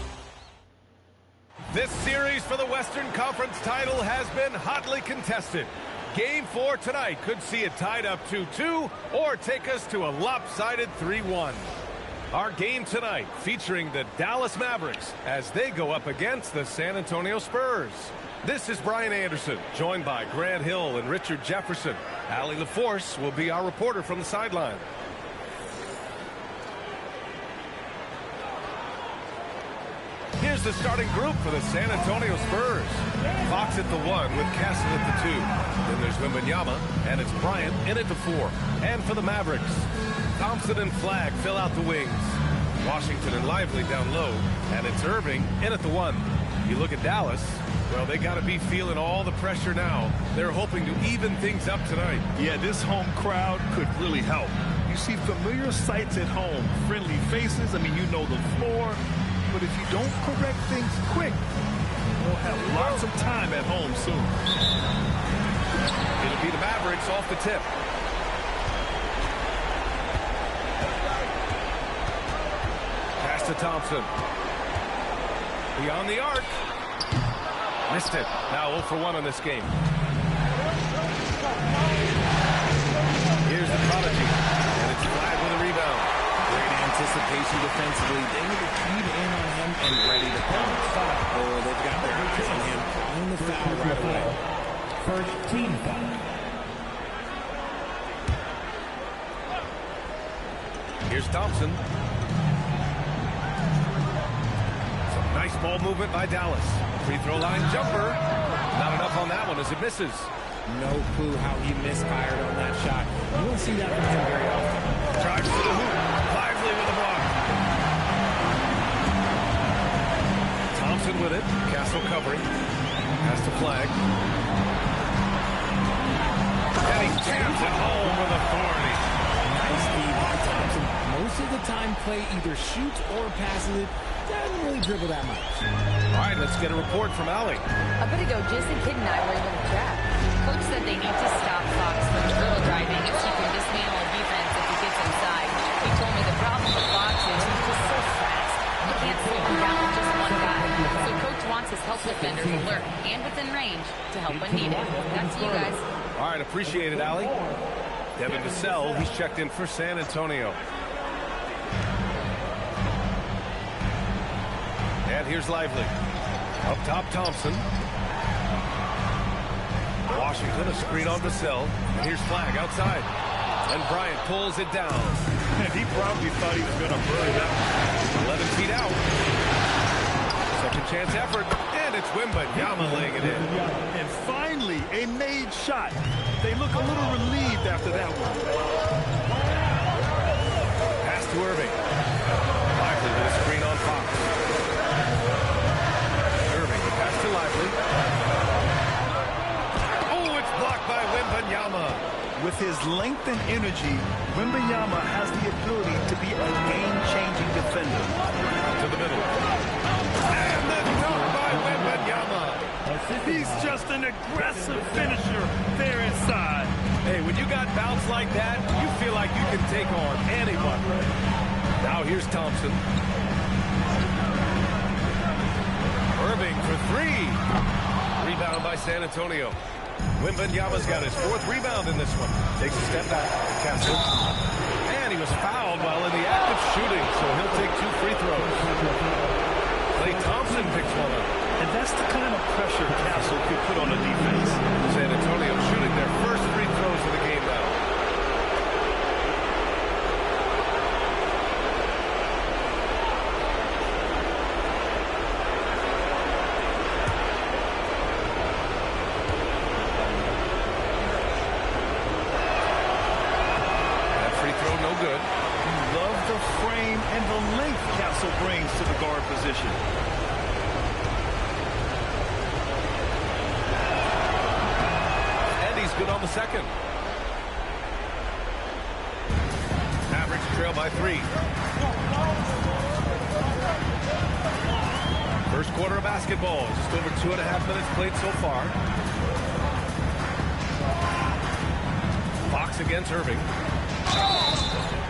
This series for the Western Conference title has been hotly contested. Game 4 tonight could see it tied up 2-2 or take us to a lopsided 3-1. Our game tonight featuring the Dallas Mavericks as they go up against the San Antonio Spurs. This is Brian Anderson, joined by Grant Hill and Richard Jefferson. Allie LaForce will be our reporter from the sideline. Here's the starting group for the San Antonio Spurs. Fox at the 1 with Castle at the 2. Then there's Wembanyama, and it's Bryant in at the 4. And for the Mavericks, Thompson and Flagg fill out the wings. Washington and Lively down low, and it's Irving in at the 1. You look at Dallas, well, they got to be feeling all the pressure now. They're hoping to even things up tonight. Yeah, this home crowd could really help. You see familiar sights at home, friendly faces. I mean, you know the floor. But if you don't correct things quick, we'll have lots of time at home soon. It'll be the Mavericks off the tip. Pass to Thompson. Beyond the arc. Missed it. Now 0 for 1 on this game. Here's the prodigy. And it's Flagg with a rebound. Great anticipation defensively. They need to keep in on him and ready to pounce. Oh, they've got their eyes on him. On the foul right away. First team foul. Here's Thompson. Some nice ball movement by Dallas. Free throw line jumper. Not enough on that one as it misses. No clue how he misfired on that shot. You don't see that from him very often. Drives to the hoop. Lively with a block. Thompson with it. Castle covering. Pass to Flagg. And he jams it home with authority. Nice feed by Thompson. Most of the time, Clay either shoots or passes it. Doesn't really dribble that much. All right, let's get a report from Allie. A bit ago, Jason Kidd and I were able to chat. Coach said they need to stop Fox from dribble driving if he can dismantle a defense if he gets inside. He told me the problem with Fox is he's just so fast. He can't slow him down with just one guy. So Coach wants his help defenders alert and within range to help when needed. That's you guys. All right, appreciate it, Allie. Devin Vassell, he's checked in for San Antonio. And here's Lively. Up top, Thompson. Washington, a screen on Vassell. And here's Flagg outside. And Bryant pulls it down. And he probably thought he was going to bury that one. 11 feet out. Second chance effort. And it's Wembanyama laying it in. And finally, a made shot. They look a little relieved after that one. Pass to Irving. Lively with a screen on Fox. Irving, the pass to Lively. Oh, it's blocked by Wembanyama. With his length and energy, Wembanyama has the ability to be a game-changing defender. To the middle. And the dunk by Wembanyama. He's just an aggressive finisher there inside. Hey, when you got bounce like that, you feel like you can take on anyone. Now here's Thompson. Irving for 3. Rebound by San Antonio. Wembanyama's got his 4th rebound in this one. Takes a step back. Castle. And he was fouled while in the act of shooting, so he'll take 2 free throws. Klay Thompson picks one up. And that's the kind of pressure Castle could put on a defense. San Antonio shooting their first free throws of the game now. That free throw no good. Love the frame and the length Castle brings to the guard position. Good on the second. trail by 3. First quarter of basketball. Just over 2.5 minutes played so far. Fox against Irving.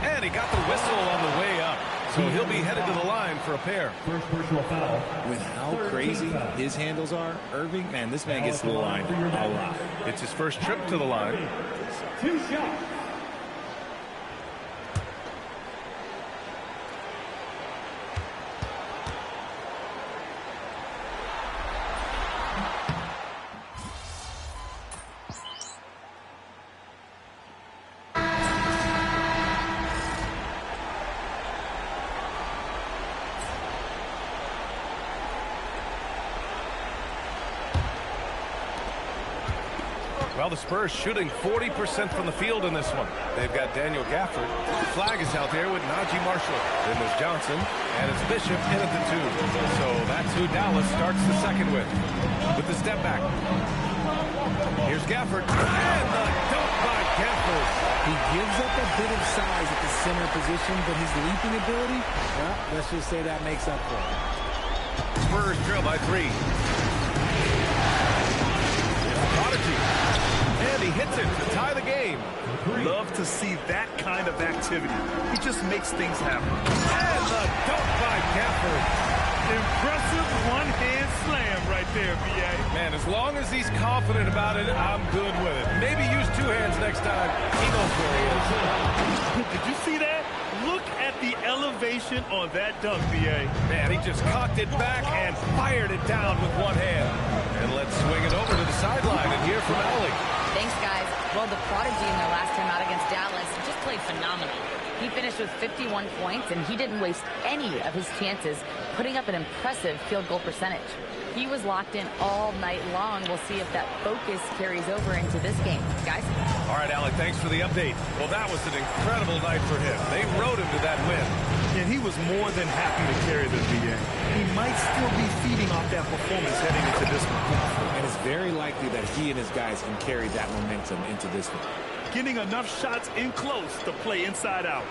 And he got the whistle on the way up. So he'll be headed to the line for a pair. First personal foul. With how crazy his handles are, Irving, man, this man gets to the line a lot. It's his first trip to the line. 2 shots. Well, the Spurs shooting 40% from the field in this one. They've got Daniel Gafford. The flag is out there with Najee Marshall. Then there's Johnson, and it's Bishop in at the 2. So that's who Dallas starts the second with the step back. Here's Gafford, and the dunk by Gafford. He gives up a bit of size at the center position, but his leaping ability, well, let's just say that makes up for it. Spurs trail by 3. Prodigy. And he hits it to tie the game. Love to see that kind of activity. He just makes things happen. And the dunk by Gafford. Impressive one-hand slam right there, B.A. Man, as long as he's confident about it, I'm good with it. Maybe use 2 hands next time. He knows where he is. Did you see that? Look at the elevation on that dunk, B.A. Man, he just cocked it back and fired it down with 1 hand. And let's swing it over to the sideline and hear from Allie. Thanks, guys. Well, the Prodigy in their last time out against Dallas just played phenomenal. He finished with 51 points, and he didn't waste any of his chances, putting up an impressive field goal percentage. He was locked in all night long. We'll see if that focus carries over into this game. Guys? All right, Alec, thanks for the update. Well, that was an incredible night for him. They rode him to that win. And he was more than happy to carry the VA. He might still be feeding off that performance heading into this one. And it's very likely that he and his guys can carry that momentum into this one. Getting enough shots in close to play inside out.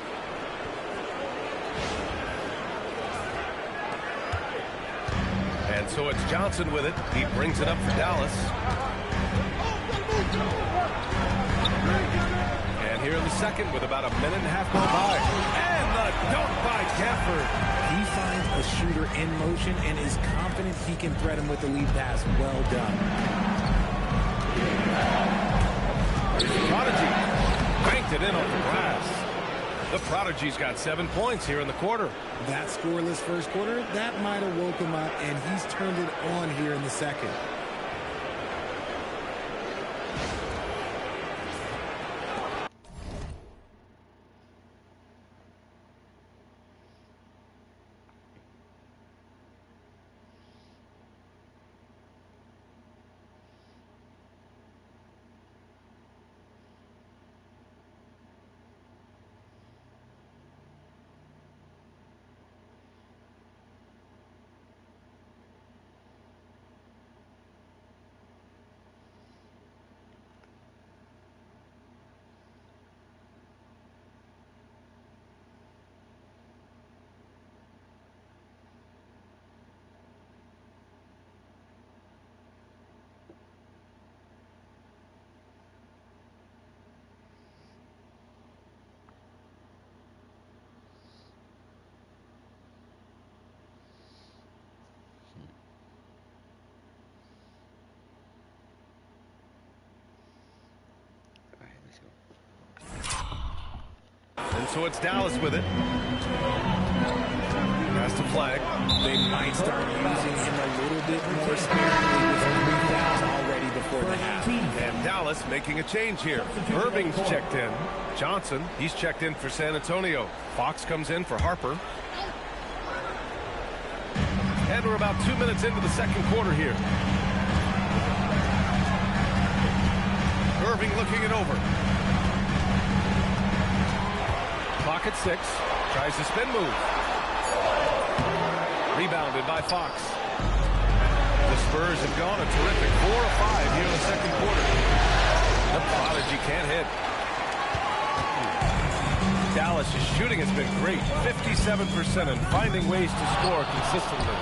And so it's Johnson with it. He brings it up for Dallas. And here in the second with about 1.5 minutes gone by. And the dunk by Gafford. He finds a shooter in motion and is confident he can thread him with the lead pass. Well done. Prodigy banked it in off the glass. The Prodigy's got 7 points here in the quarter. That scoreless first quarter, that might have woke him up, and he's turned it on here in the second. And so it's Dallas with it. That's the flag. They might start using him a little bit more sparingly with 3 fouls already before the half. And Dallas making a change here. Irving's checked in. Johnson, he's checked in for San Antonio. Fox comes in for Harper. And we're about 2 minutes into the second quarter here. Irving looking it over. Clock at 6. Tries the spin move. Rebounded by Fox. The Spurs have gone a terrific 4 of 5 here in the second quarter. The Prodigy can't hit. Dallas' shooting has been great, 57%, and finding ways to score consistently.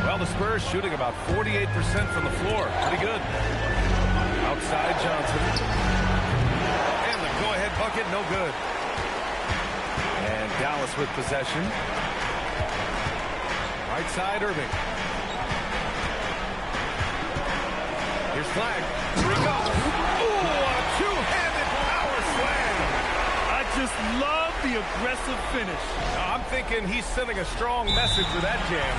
Well, the Spurs shooting about 48% from the floor. Pretty good. Outside Johnson. And the go-ahead bucket, no good. And Dallas with possession. Right side, Irving. Here's Flag. Here he goes. Ooh, a two-handed power slam. I just love the aggressive finish. I'm thinking he's sending a strong message with that jam.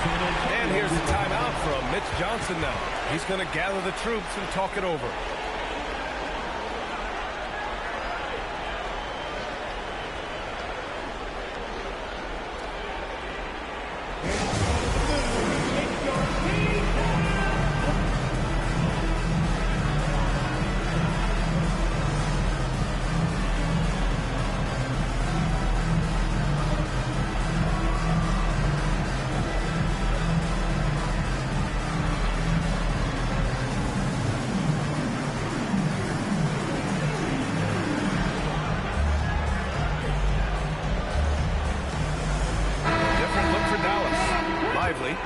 And here's the timeout from Mitch Johnson now. He's going to gather the troops and talk it over.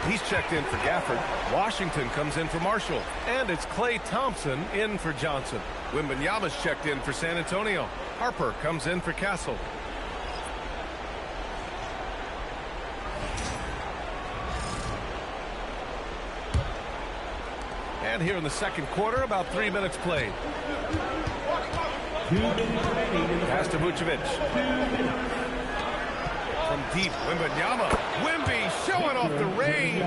He's checked in for Gafford. Washington comes in for Marshall. And it's Klay Thompson in for Johnson. Wembanyama's checked in for San Antonio. Harper comes in for Castle. And here in the second quarter, about 3 minutes played. Pass to Vucevic. From deep, Wembanyama. Wemby showing off the range.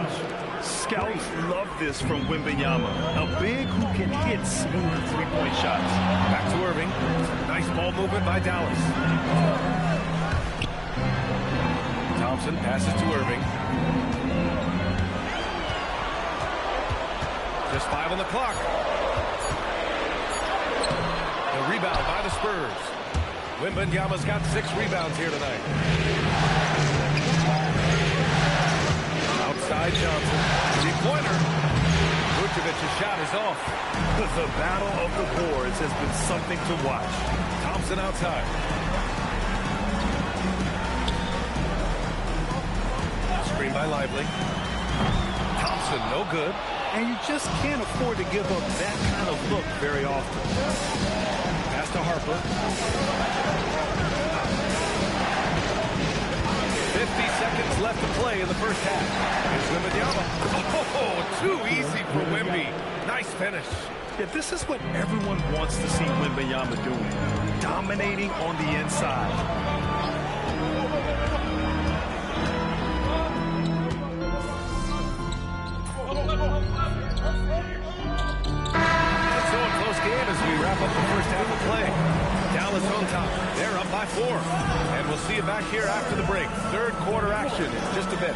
Scouts love this from Wembanyama. A big who can hit smooth three-point shots. Back to Irving. Nice ball movement by Dallas. Thompson passes to Irving. Just 5 on the clock. The rebound by the Spurs. Wembanyama's got 6 rebounds here tonight. Outside Johnson. 3-pointer. Vucevic's shot is off. The battle of the boards has been something to watch. Thompson outside. Screen by Lively. Thompson, no good. And you just can't afford to give up that kind of look very often. Pass to Harper. 50 seconds left to play in the first half. Here's Wembanyama. Oh, too easy for Wemby. Nice finish. Yeah, this is what everyone wants to see Wembanyama doing. Dominating on the inside. Game as we wrap up the first half of play. Dallas on top. They're up by 4. And we'll see you back here after the break. Third quarter action in just a bit.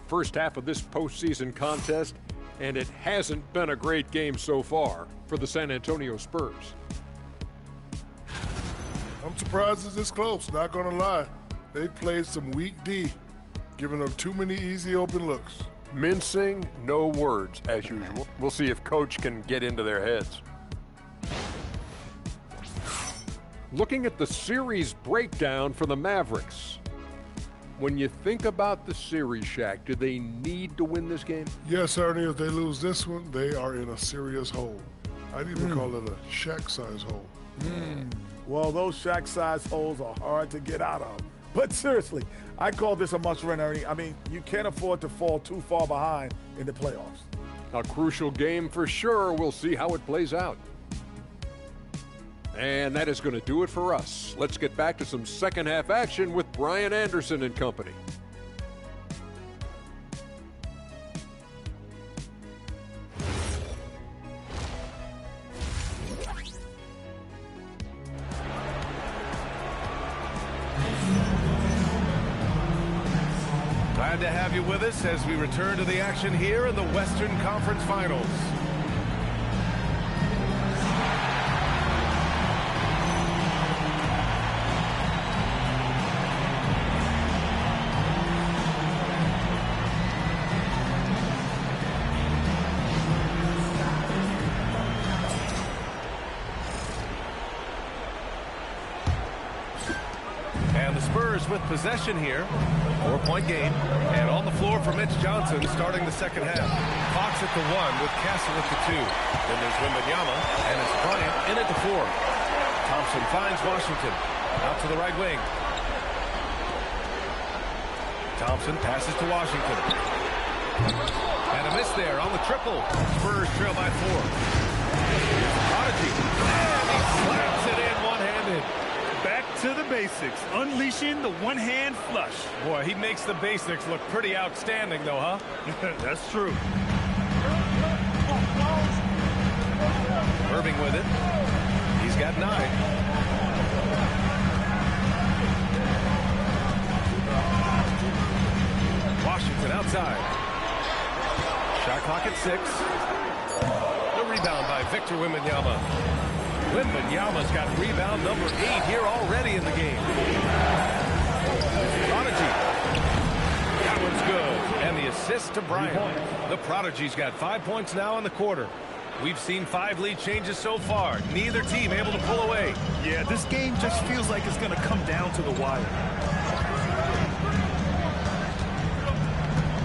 First half of this postseason contest, and it hasn't been a great game so far for the San Antonio Spurs. I'm surprised it's this close, not going to lie. They played some weak D, giving them too many easy open looks. Mincing, no words, as usual. We'll see if Coach can get into their heads. Looking at the series breakdown for the Mavericks. When you think about the series, Shaq, do they need to win this game? Yes, Ernie, if they lose this one, they are in a serious hole. I'd even call it a Shaq-size hole. Well, those Shaq-size holes are hard to get out of. But seriously, I call this a must-win, Ernie. I mean, you can't afford to fall too far behind in the playoffs. A crucial game for sure. We'll see how it plays out. And that is going to do it for us. Let's get back to some second half action with Brian Anderson and company. Glad to have you with us as we return to the action here in the Western Conference Finals. with possession here. 4-point game. And on the floor for Mitch Johnson starting the second half. Fox at the 1 with Castle at the 2. Then there's Wembanyama, and it's Bryant in at the 4. Thompson finds Washington. Out to the right wing. Thompson passes to Washington. And a miss there on the triple. Spurs trail by 4. Prodigy. And he slaps it in one-handed. Back to the basics. Unleashing the one-hand flush. Boy, he makes the basics look pretty outstanding, though, huh? That's true. Irving with it. He's got 9. Washington outside. Shot clock at 6. The rebound by Victor Wembanyama. Wembanyama's got rebound number 8 here already in the game. Prodigy. That one's good. And the assist to Bryant. The Prodigy's got 5 points now in the quarter. We've seen 5 lead changes so far. Neither team able to pull away. Yeah, this game just feels like it's going to come down to the wire.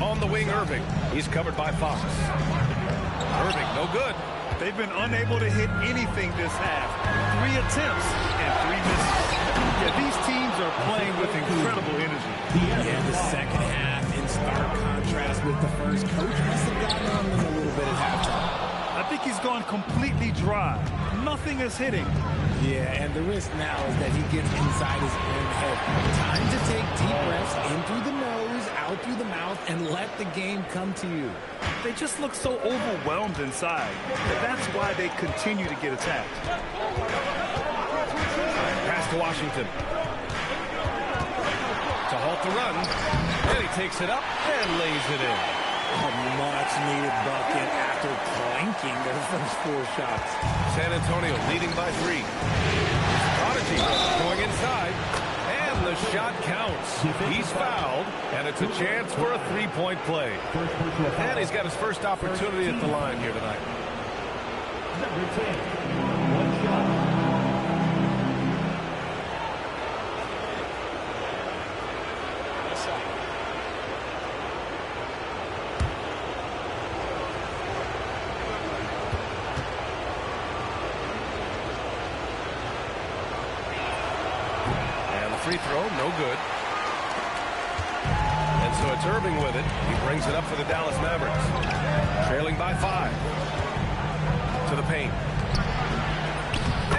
On the wing, Irving. He's covered by Fox. Irving, no good. They've been unable to hit anything this half. 3 attempts and 3 misses. Yeah, these teams are playing with incredible energy. Yeah, the second half in stark contrast with the first. Coach must have gotten on them a little bit at halftime. I think he's gone completely dry. Nothing is hitting. Yeah, and the risk now is that he gets inside his own head. Time to take deep breaths in through the nose, out through the mouth, and let the game come to you. They just look so overwhelmed inside. That's why they continue to get attacked. Pass to Washington. To halt the run. And he takes it up and lays it in. A much-needed bucket after clanking their first 4 shots. San Antonio leading by 3. Prodigy going inside. And the shot counts. He's fouled, and it's a chance for a 3-point play. And he's got his first opportunity at the line here tonight. Number 10, 1 shot. Free throw, no good. And so it's Irving with it. He brings it up for the Dallas Mavericks. Trailing by 5. To the paint.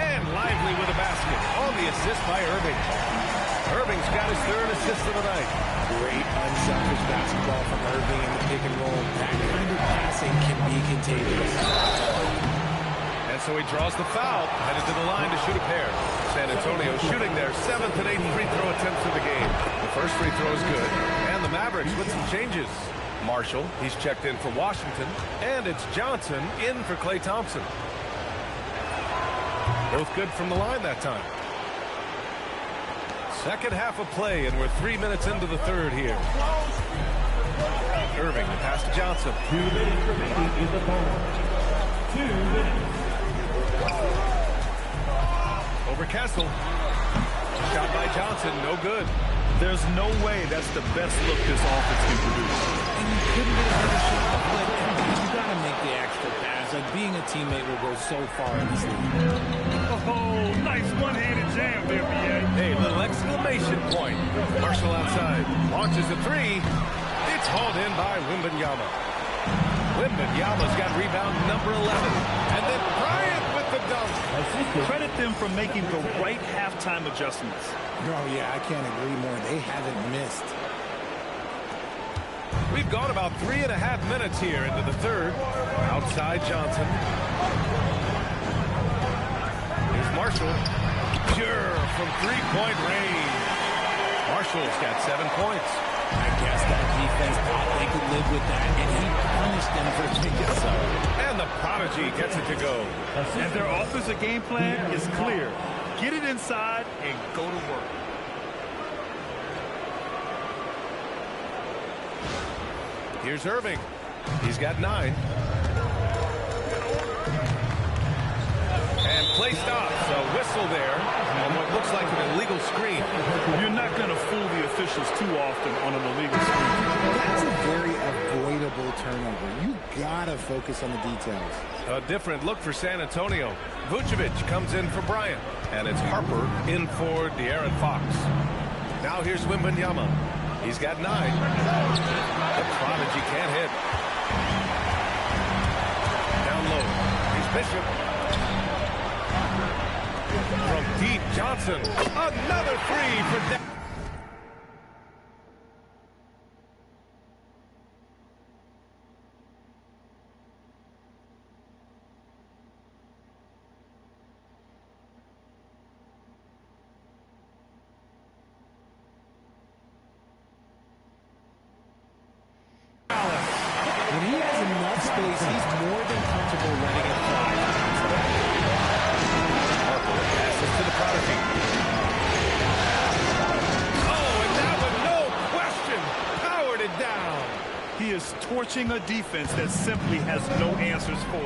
And Lively with a basket. On the assist by Irving. Irving's got his 3rd assist of the night. Great unselfish basketball from Irving in the pick and roll. That kind of passing can be contagious. And so he draws the foul, headed to the line to shoot a pair. San Antonio shooting their 7th and 8th free throw attempts of the game. The first free throw is good. And the Mavericks with some changes. Marshall, he's checked in for Washington. And it's Johnson in for Klay Thompson. Both good from the line that time. Second half of play, and we're 3 minutes into the 3rd here. Irving, the pass to Johnson. 2 minutes remaining in the ball. 2 minutes. Over Kessel. Shot by Johnson, no good. There's no way that's the best look this offense can produce. And you couldn't get a better shot, but you got to make the extra pass. Like, being a teammate will go so far in this league. Oh, nice one-handed jam there, BA. Hey, little exclamation point. Marshall outside. Launches a 3. It's hauled in by Wembanyama. Wembanyama's got rebound number 11. And then Bryant with the dunk. Credit them for making the right halftime adjustments. Oh, yeah, I can't agree more. They haven't missed. We've gone about 3.5 minutes here into the 3rd. Outside Johnson. Here's Marshall. Pure from 3-point range. Marshall's got 7 points. I guess that defense thought they could live with that, and he punished them for doing it so. And the Prodigy gets it to go. And their offensive game plan is clear. Get it inside and go to work. Here's Irving. He's got 9. And play stops. A whistle there on what looks like an illegal screen. You're not going to fool the officials too often on an illegal screen. That's a very avoidable turnover. You gotta focus on the details. A different look for San Antonio. Vucevic comes in for Bryant. And it's Harper in for De'Aaron Fox. Now here's Wembanyama. He's got 9. The prodigy can't hit. Down low. Here's Bishop. From deep, Johnson. Another 3 for Dallas. When he has enough space, he's more than comfortable letting it fly. Harper passes to the prodigy. Oh, and that one, no question, powered it down. He is torching a defense that simply has no answers for.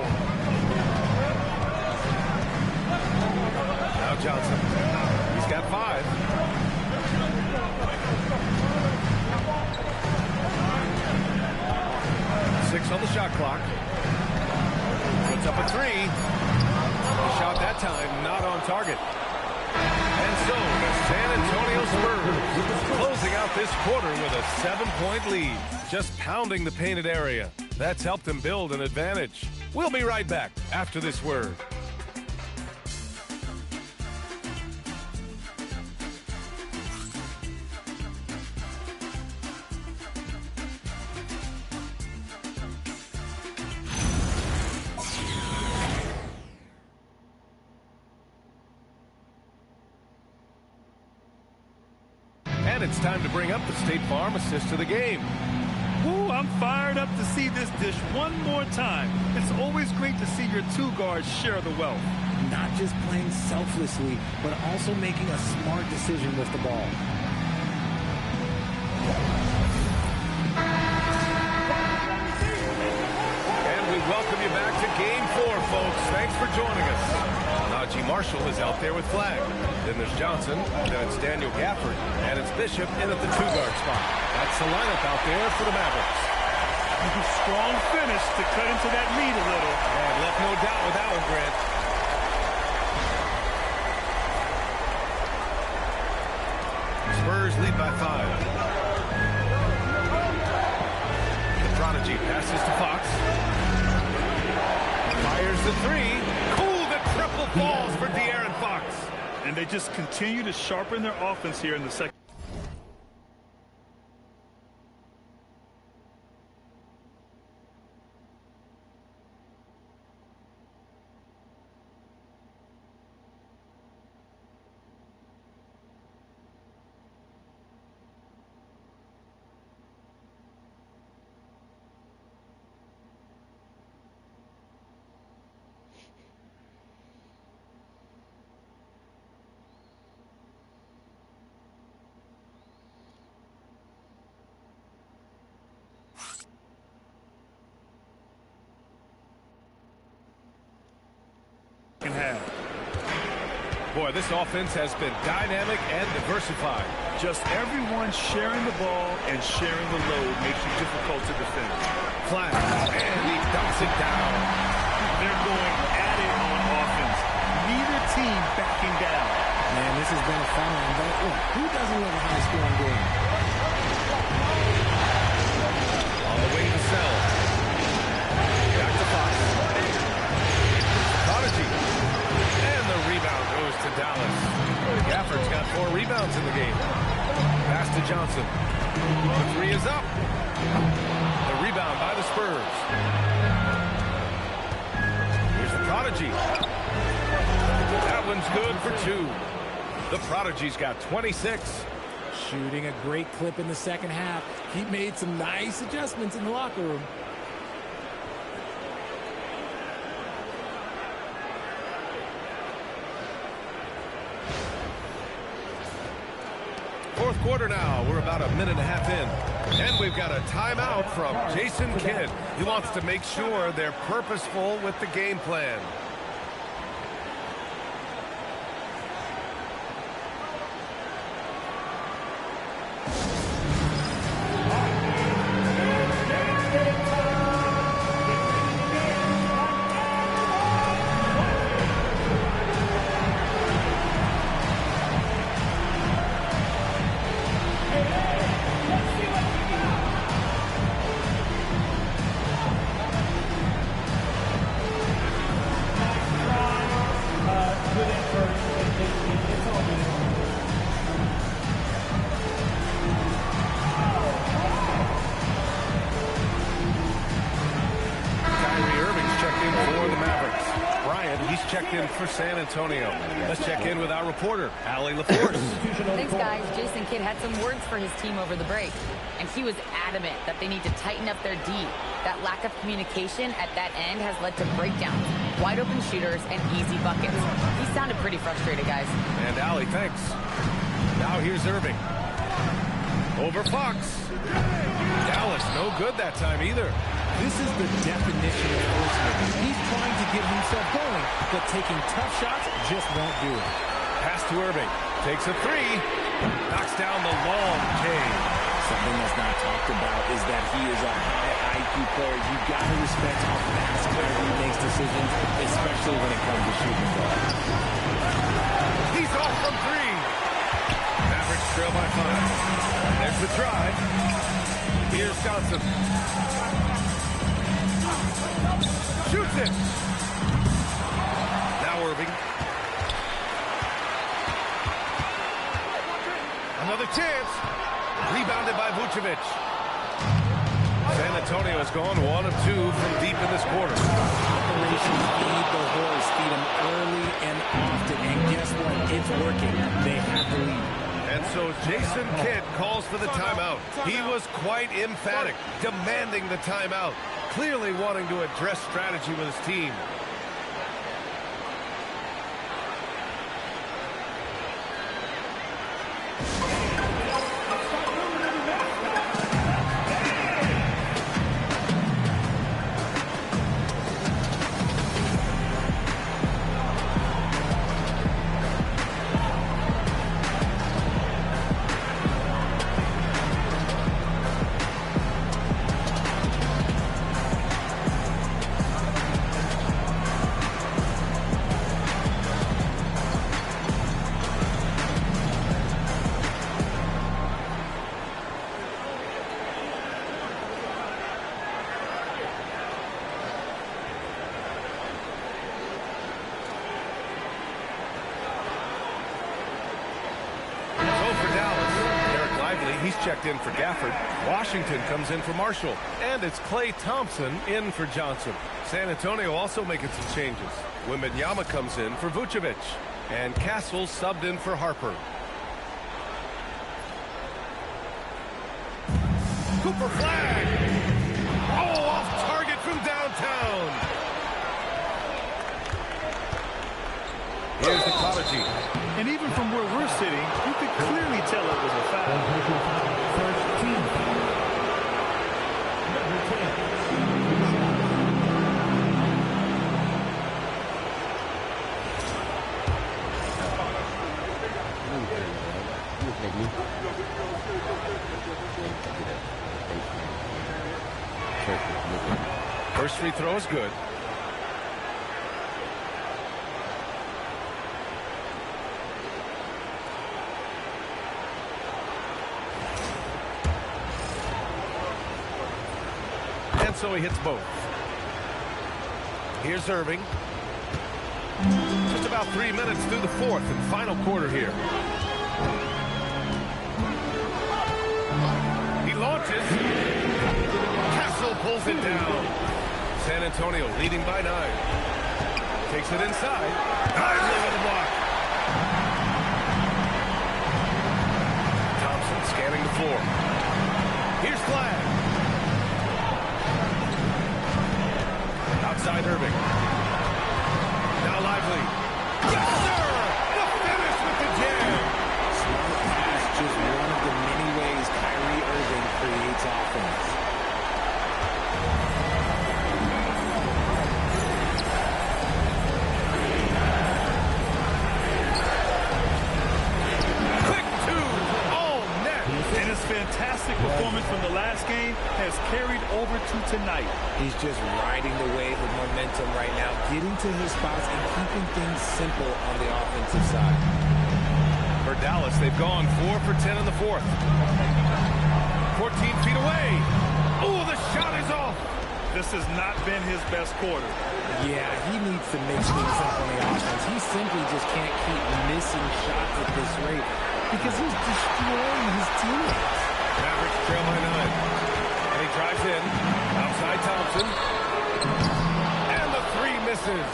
Now Johnson. He's got 5. 6 on the shot clock. Puts up a 3. The shot that time not on target. And so the San Antonio Spurs closing out this quarter with a 7-point lead. Just pounding the painted area. That's helped them build an advantage. We'll be right back after this word. And it's time to bring up the State Farm assist to the game. Ooh, I'm fired up to see this dish one more time. It's always great to see your 2 guards share the wealth. Not just playing selflessly, but also making a smart decision with the ball. And we welcome you back to Game 4, folks. Thanks for joining us. Najee Marshall is out there with flag. Then there's Johnson, then it's Daniel Gafford, and it's Bishop in at the 2-guard spot. That's the lineup out there for the Mavericks. Strong finish to cut into that lead a little. And left no doubt with that one, Grant. Spurs lead by 5. The prodigy passes to Fox. Fires the 3. Cool, the triple falls for De'Aaron Fox. And they just continue to sharpen their offense here in the second. Boy, this offense has been dynamic and diversified. Just everyone sharing the ball and sharing the load makes it difficult to defend. Flash, and he dumps it down. They're going at it on offense. Neither team backing down. Man, this has been a fun one, but look, who doesn't love a high-scoring game? On the way to sell. Back to Fox. Prodigy. And the rebound goes to Dallas. Gafford's got 4 rebounds in the game. Pass to Johnson. The 3 is up. The rebound by the Spurs. Here's the Prodigy. That one's good for 2. The Prodigy's got 26. Shooting a great clip in the second half. He made some nice adjustments in the locker room. Fourth quarter now. We're about a minute and a half in. And we've got a timeout from Jason Kidd. He wants to make sure they're purposeful with the game plan. checked in for San Antonio. Let's check in with our reporter, Allie LaForce. Thanks, guys. Jason Kidd had some words for his team over the break, and he was adamant that they need to tighten up their D. That lack of communication at that end has led to breakdowns, wide open shooters, and easy buckets. He sounded pretty frustrated, guys. And Allie, thanks. Now here's Irving. Over Fox. Dallas, no good that time either. This is the definition of force. He's trying to get himself going, but taking tough shots just won't do it. Pass to Irving. Takes a three. Knocks down the long K. Something that's not talked about is that he is a high IQ player. You got to respect how fast Kyrie makes decisions, especially when it comes to shooting the ball. He's off from three. Mavericks trail by 5. There's the drive. Here's Johnson. Shoots it. Now Irving. Another chance. Rebounded by Vucevic. San Antonio has gone 1 of 2 from deep in this quarter. Operation Feed the Horse. Feed him early and often. And guess what? It's working. They have the lead. And so Jason Kidd calls for the timeout. He was quite emphatic, demanding the timeout, clearly wanting to address strategy with his team. He's checked in for Gafford. Washington comes in for Marshall. And it's Klay Thompson in for Johnson. San Antonio also making some changes. Wembanyama comes in for Vucevic. And Castle subbed in for Harper. Cooper flag. Oh, off target from downtown. Here's the Prodigy. And even from where we're sitting, you could clearly tell it was a foul. First team foul. Number 10. First free throw is good. So he hits both. Here's Irving. Just about 3 minutes through the fourth and final quarter here. He launches. Castle pulls it down. San Antonio leading by 9. Takes it inside. Nicely with the block. Thompson scanning the floor. Here's Flag. Outside Irving. Now Lively. Yes, sir! The finish with the jam. Smart pass, just one of the many ways Kyrie Irving creates offense. Quick two. Oh, net. And his fantastic performance from the last game has carried over to tonight. He's just riding the wave of momentum right now, getting to his spots and keeping things simple on the offensive side. For Dallas, they've gone 4 for 10 in the fourth. 14 feet away. Oh, the shot is off. This has not been his best quarter. Yeah, he needs to mix things up on the offense. He simply just can't keep missing shots at this rate because he's destroying his teammates. Mavericks trail by 9. And he drives in. Outside Thompson. And the three misses.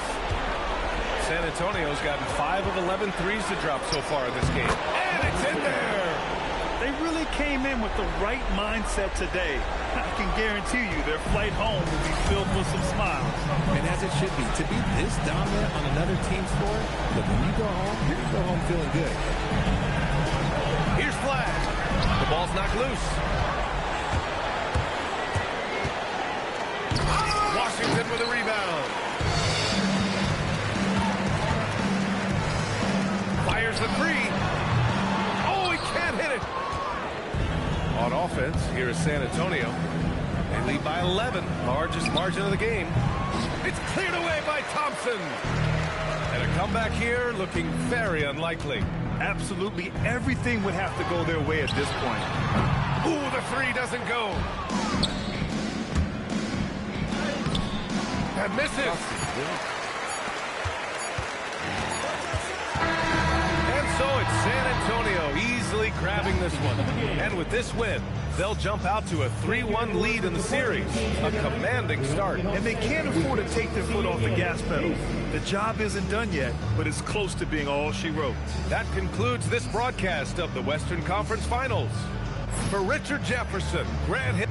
San Antonio's gotten 5 of 11 threes to drop so far in this game. And it's in there! They really came in with the right mindset today. I can guarantee you their flight home will be filled with some smiles. And as it should be, to be this dominant on another team's floor, but when you go home, you're going to go home feeling good. Here's Flag. The ball's knocked loose. Washington with a rebound. Fires the three. Oh, he can't hit it. On offense, here is San Antonio. They lead by 11, largest margin of the game. It's cleared away by Thompson. And a comeback here looking very unlikely. Absolutely everything would have to go their way at this point. Ooh, the three doesn't go. That misses. And so it's San Antonio easily grabbing this one. And with this win, they'll jump out to a 3-1 lead in the series. A commanding start. And they can't afford to take their foot off the gas pedal. The job isn't done yet, but it's close to being all she wrote. That concludes this broadcast of the Western Conference Finals. For Richard Jefferson, Grant Hill.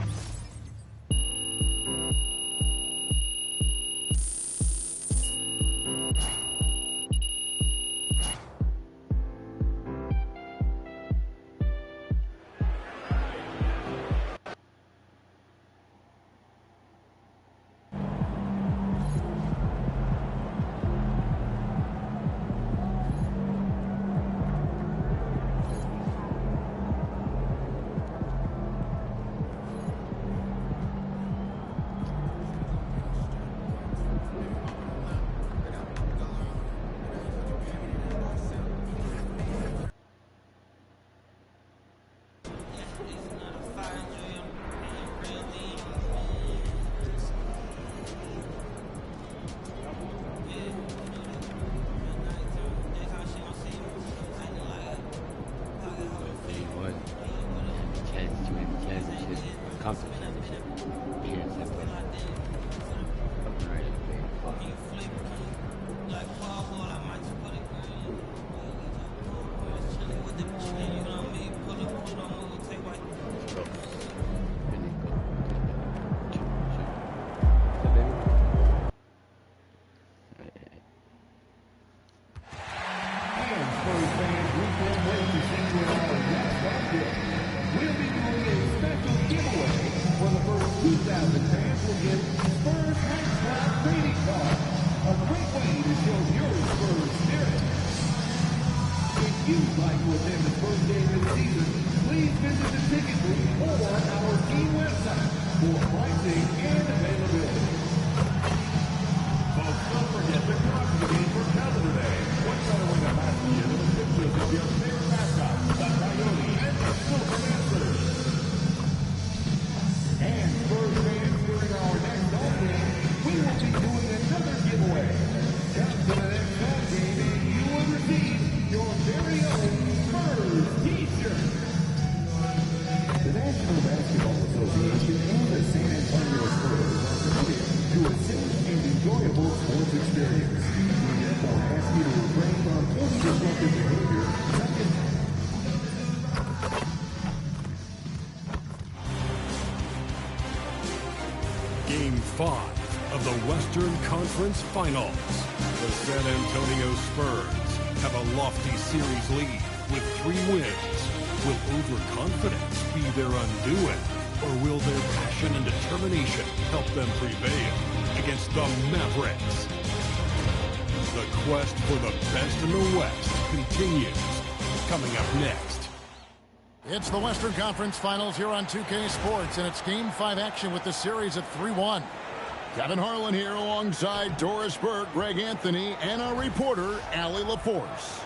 Game 5 of the Western Conference Finals. The San Antonio Spurs have a lofty series lead with 3 wins. Will overconfidence be their undoing, or will their passion and determination help them prevail against the Mavericks? The quest for the best in the West continues. Coming up next. It's the Western Conference Finals here on 2K Sports, and it's Game 5 action with the series at 3-1. Kevin Harlan here alongside Doris Burke, Greg Anthony, and our reporter, Allie LaForce.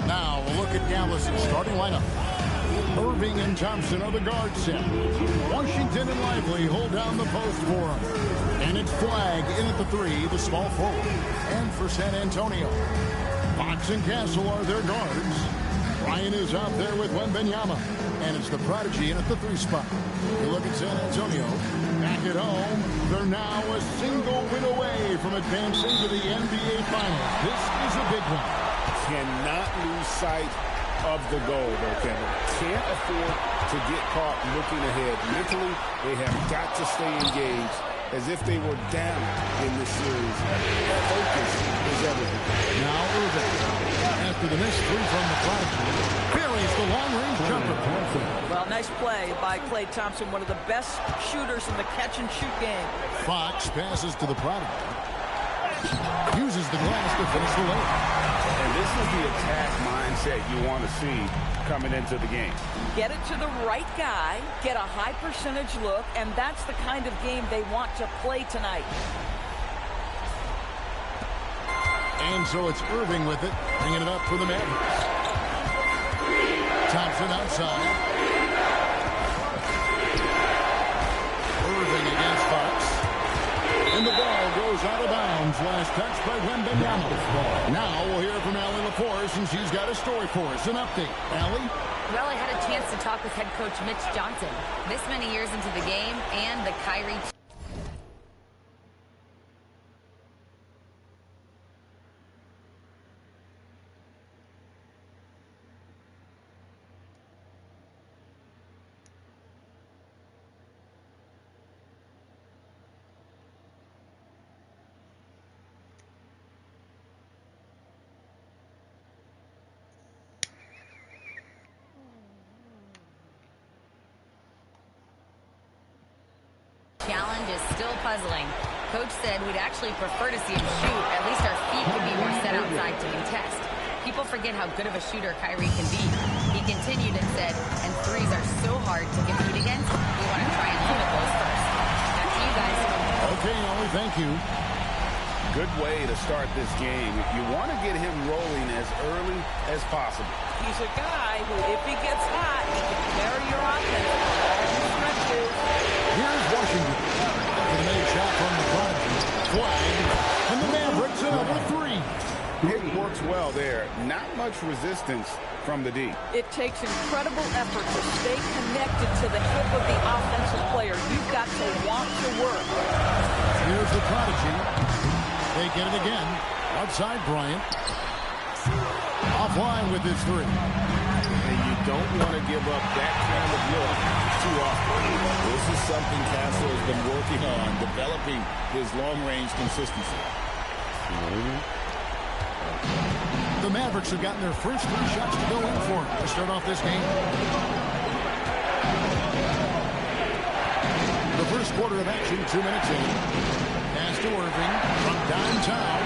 Now, a look at Dallas' starting lineup. Irving and Thompson are the guard set. Washington and Lively hold down the post for him. And it's Flag in at the 3, the small forward. And for San Antonio, Fox and Castle are their guards. Ryan is out there with Wembanyama. And it's the Prodigy in at the 3 spot. You look at San Antonio. Back at home, they're now a single win away from advancing to the NBA Finals. This is a big one. Cannot lose sight of the goal, though, Kevin. Can't afford to get caught looking ahead. Mentally, they have got to stay engaged as if they were down in this series. Focus is everything. Now Irving, after the missed 3 from the Prodigy, buries the long-range jumper. Well, nice play by Klay Thompson, one of the best shooters in the catch-and-shoot game. Fox passes to the Prodigy. Uses the glass to finish the layup. And this is the attack mindset you want to see coming into the game. Get it to the right guy, get a high percentage look, and that's the kind of game they want to play tonight. And so it's Irving with it, bringing it up for the Mavericks. Thompson outside. Irving against Fox. And the ball goes out of bounds. Last touch by Wembanyama. Now we'll hear from Allie LaForce, and she's got a story for us. An update. Allie? Well, I had a chance to talk with head coach Mitch Johnson. This many years into the game and the Kyrie... challenge is still puzzling. Coach said we'd actually prefer to see him shoot. At least our feet would be more set outside to contest. People forget how good of a shooter Kyrie can be. He continued and said, and threes are so hard to compete against, we want to try and limit those first. Back to you guys. Okay, Ollie, thank you. Good way to start this game. You want to get him rolling as early as possible. He's a guy who, if he gets hot, he can carry your offense all the stretches. Here's Washington. After the made shot from the Prodigy. Flag. And the Mavericks another 3. It works well there. Not much resistance from the D. It takes incredible effort to stay connected to the hip of the offensive player. You've got to want to work. Here's the Prodigy. They get it again. Outside Bryant. Offline with his 3. And you don't want to give up that kind of look too often. This is something Castle has been working on, developing his long-range consistency. The Mavericks have gotten their first 3 shots to go in for him to start off this game. The first quarter of action, 2 minutes in. Pass to Irving from downtown.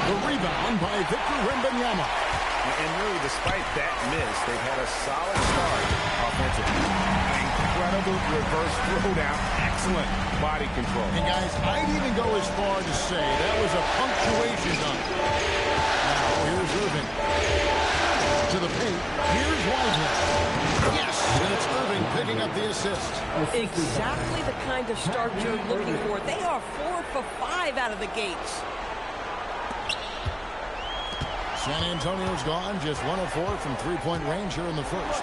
The rebound by Victor Wembanyama. And really, despite that miss, they've had a solid start offensively. Incredible reverse throwdown. Excellent body control. And guys, I'd even go as far to say that was a punctuation dunk. Now here's Irving. To the paint. Here's Wiseman. Yes, and it's Irving picking up the assist. Exactly the kind of start you're looking for. They are 4 for 5 out of the gates. San Antonio's gone, just 1 of 4 from 3-point range here in the first.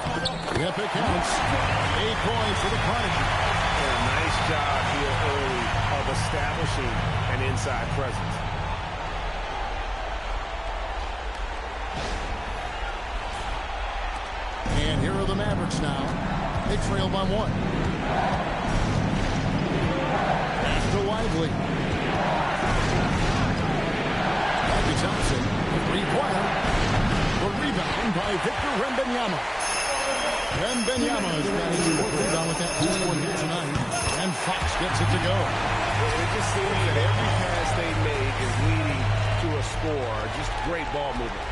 Yep, it counts. 8 points for the Prodigy. A nice job here early of establishing an inside presence. And here are the Mavericks now. They trail by 1. Pass to Lively. Back to Thompson. 3-pointer. The rebound by Victor Wembanyama. Wembanyama's got his work rebound with that first one here tonight. And Fox gets it to go. It just seems that every pass they make is leading to a score. Just great ball movement.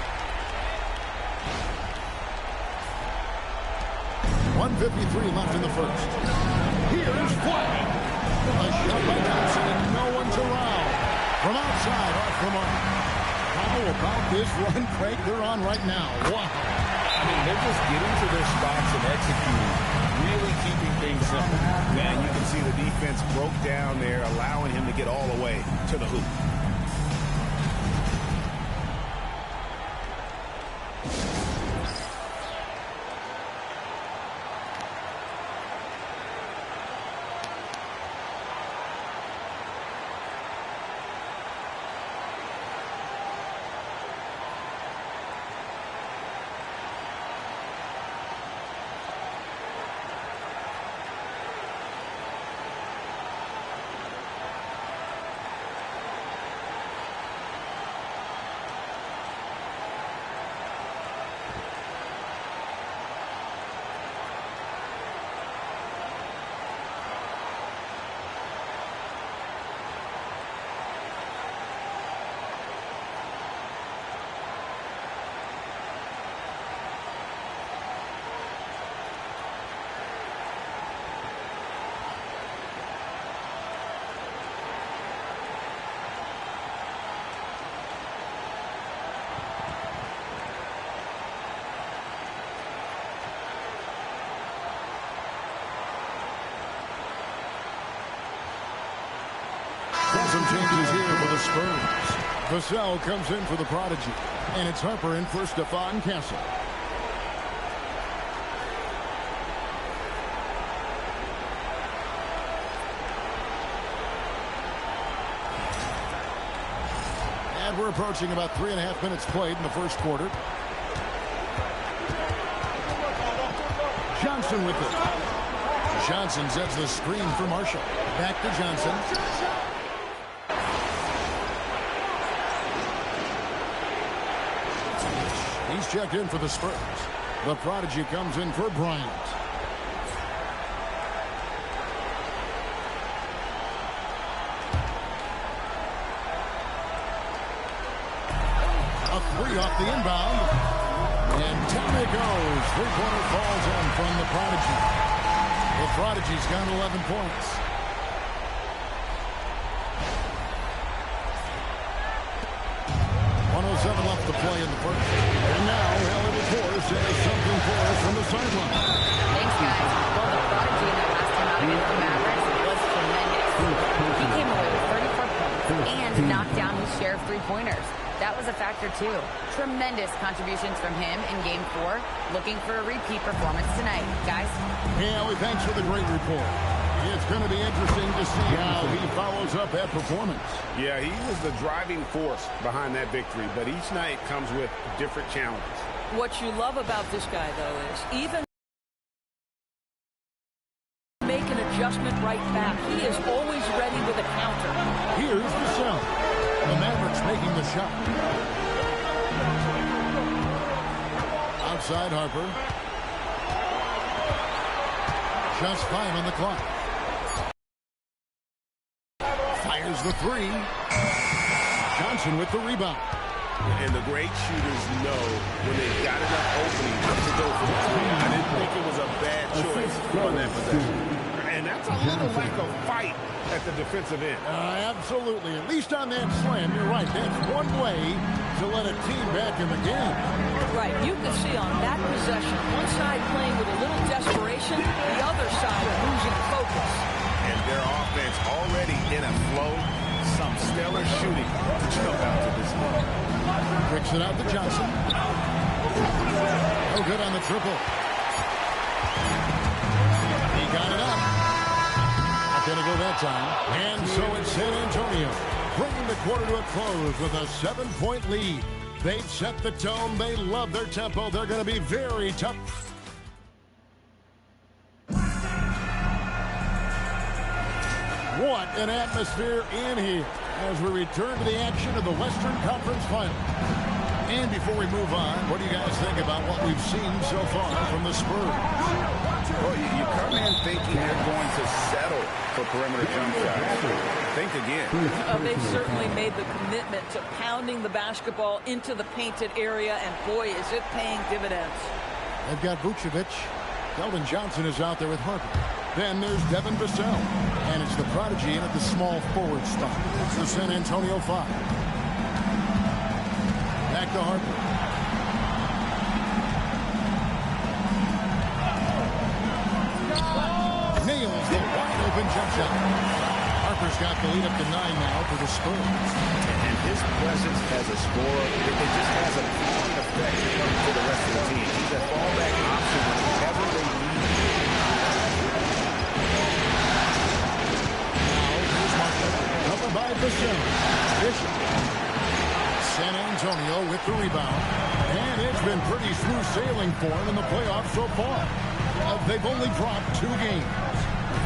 1:53 left in the first. Here's Flag. A shot by Thompson and no one's around. From outside, off the mark. How about this run, Craig, they're on right now? Wow. I mean, they're just getting to their spots and executing, really keeping things simple. Man, you can see the defense broke down there, allowing him to get all the way to the hoop. Some changes here for the Spurs. Vassell comes in for the Prodigy. And it's Harper in for Stephon Castle. And we're approaching about 3.5 minutes played in the first quarter. Johnson with it. Johnson sets the screen for Marshall. Back to Johnson. He's checked in for the Spurs. The Prodigy comes in for Bryant. A three off the inbound. And down it goes. Three-pointer falls in from the Prodigy. The Prodigy's got 11 points. Left to play in the first. And now, Helen Force has something for us from the sideline. Thanks, guys. Well, the Prodigy in their last time out against the Mavericks was tremendous. He came away with 34 points and knocked down his share of three-pointers. That was a factor, too. Tremendous contributions from him in Game 4. Looking for a repeat performance tonight, guys. Yeah, well, thanks for the great report. It's going to be interesting to see how he follows up that performance. Yeah, he was the driving force behind that victory, but each night comes with different challenges. What you love about this guy, though, is even make an adjustment right back. He is always ready with a counter. Here's the shot. The Mavericks making the shot. Outside Harper. Just 5 on the clock. Fires the three. Johnson with the rebound. And the great shooters know when they've got enough opening to go for the three. I didn't think it was a bad choice on that possession. And that's a little lack of fight at the defensive end. Absolutely. At least on that slam, you're right. That's one way to let a team back in the game. Right. You can see on that possession, one side playing with a little desperation, the other side losing focus. And their offense already in a flow. Some stellar shooting to jump out to this one. Kicks it out to Johnson. No good on the triple. He got it up. Not going to go that time. And so it's San Antonio, bringing the quarter to a close with a 7-point lead. They've set the tone. They love their tempo. They're going to be very tough. What an atmosphere in here as we return to the action of the Western Conference Final. And before we move on, what do you guys think about what we've seen so far from the Spurs? Well, you come in thinking you're going to settle for perimeter jump shots. Think again. They've certainly made the commitment to pounding the basketball into the painted area, and boy, is it paying dividends. They've got Vucevic. Keldon Johnson is out there with Harper. Then there's Devin Vassell. And it's the Prodigy in at the small forward spot. It's the San Antonio 5. Back to Harper. Nails the wide open jump shot. Harper's got the lead up to 9 now for the Spurs. And his presence as a scorer, it just has a calming effect for the rest of the team. He's a fallback option whenever they need him. Covered by Vassell. Bishop. San Antonio with the rebound. And it's been pretty smooth sailing for him in the playoffs so far. They've only dropped 2 games.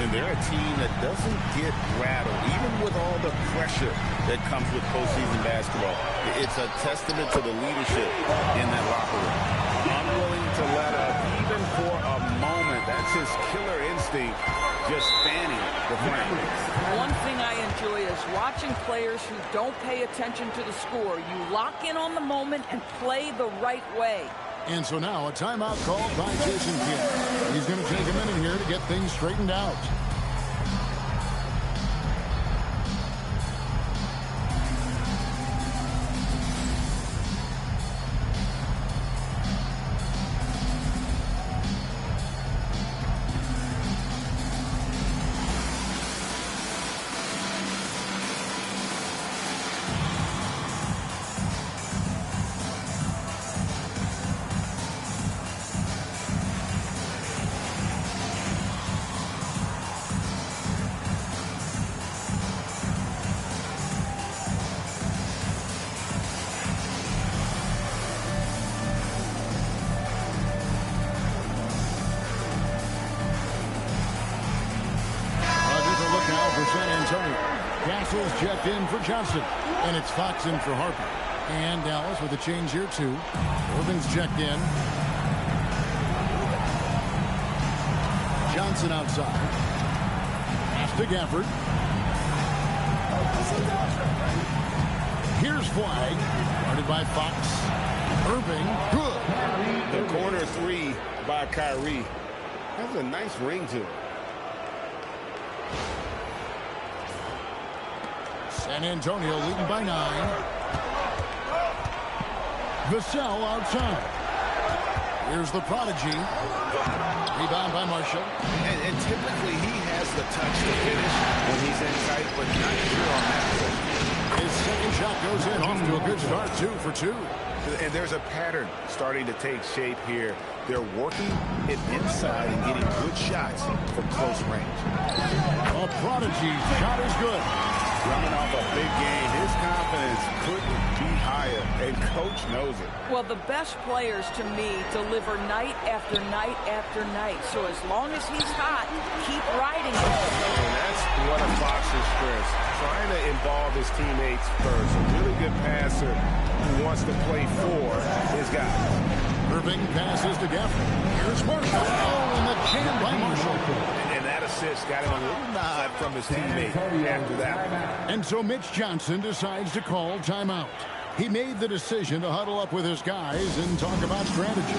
And they're a team that doesn't get rattled, even with all the pressure that comes with postseason basketball. It's a testament to the leadership in that locker room. Unwilling to let up, even for a moment. That's his killer instinct, just fanning the flame. One thing I enjoy is watching players who don't pay attention to the score. You lock in on the moment and play the right way. And so now a timeout called by Jason Kidd. He's going to take a minute here to get things straightened out. Marshall's checked in for Johnson. And it's Fox in for Harper. And Dallas with a change here, too. Irving's checked in. Johnson outside. Pass to Gafford. Here's Flag. Guarded by Fox. Irving. Good. The corner three by Kyrie. Has a nice ring to it. San Antonio leading by 9. Vassell outside. Here's the prodigy. Rebound by Marshall. And typically he has the touch to finish when he's in tight, but not sure on that. His second shot goes in. Off to a good start. 2 for 2. And there's a pattern starting to take shape here. They're working it inside and getting good shots from close range. A prodigy shot is good. Coming off a big game, his confidence couldn't be higher, and coach knows it. Well, the best players, to me, deliver night after night after night. So as long as he's hot, keep riding it. And that's one of Fox's strengths, trying to involve his teammates first. A really good passer who wants to play for his guys. Irving passes to Gafford. Here's Marshall. Oh, and the jam by Marshall. And that assist got him a little nod from his teammate after that. And so Mitch Johnson decides to call timeout. He made the decision to huddle up with his guys and talk about strategy.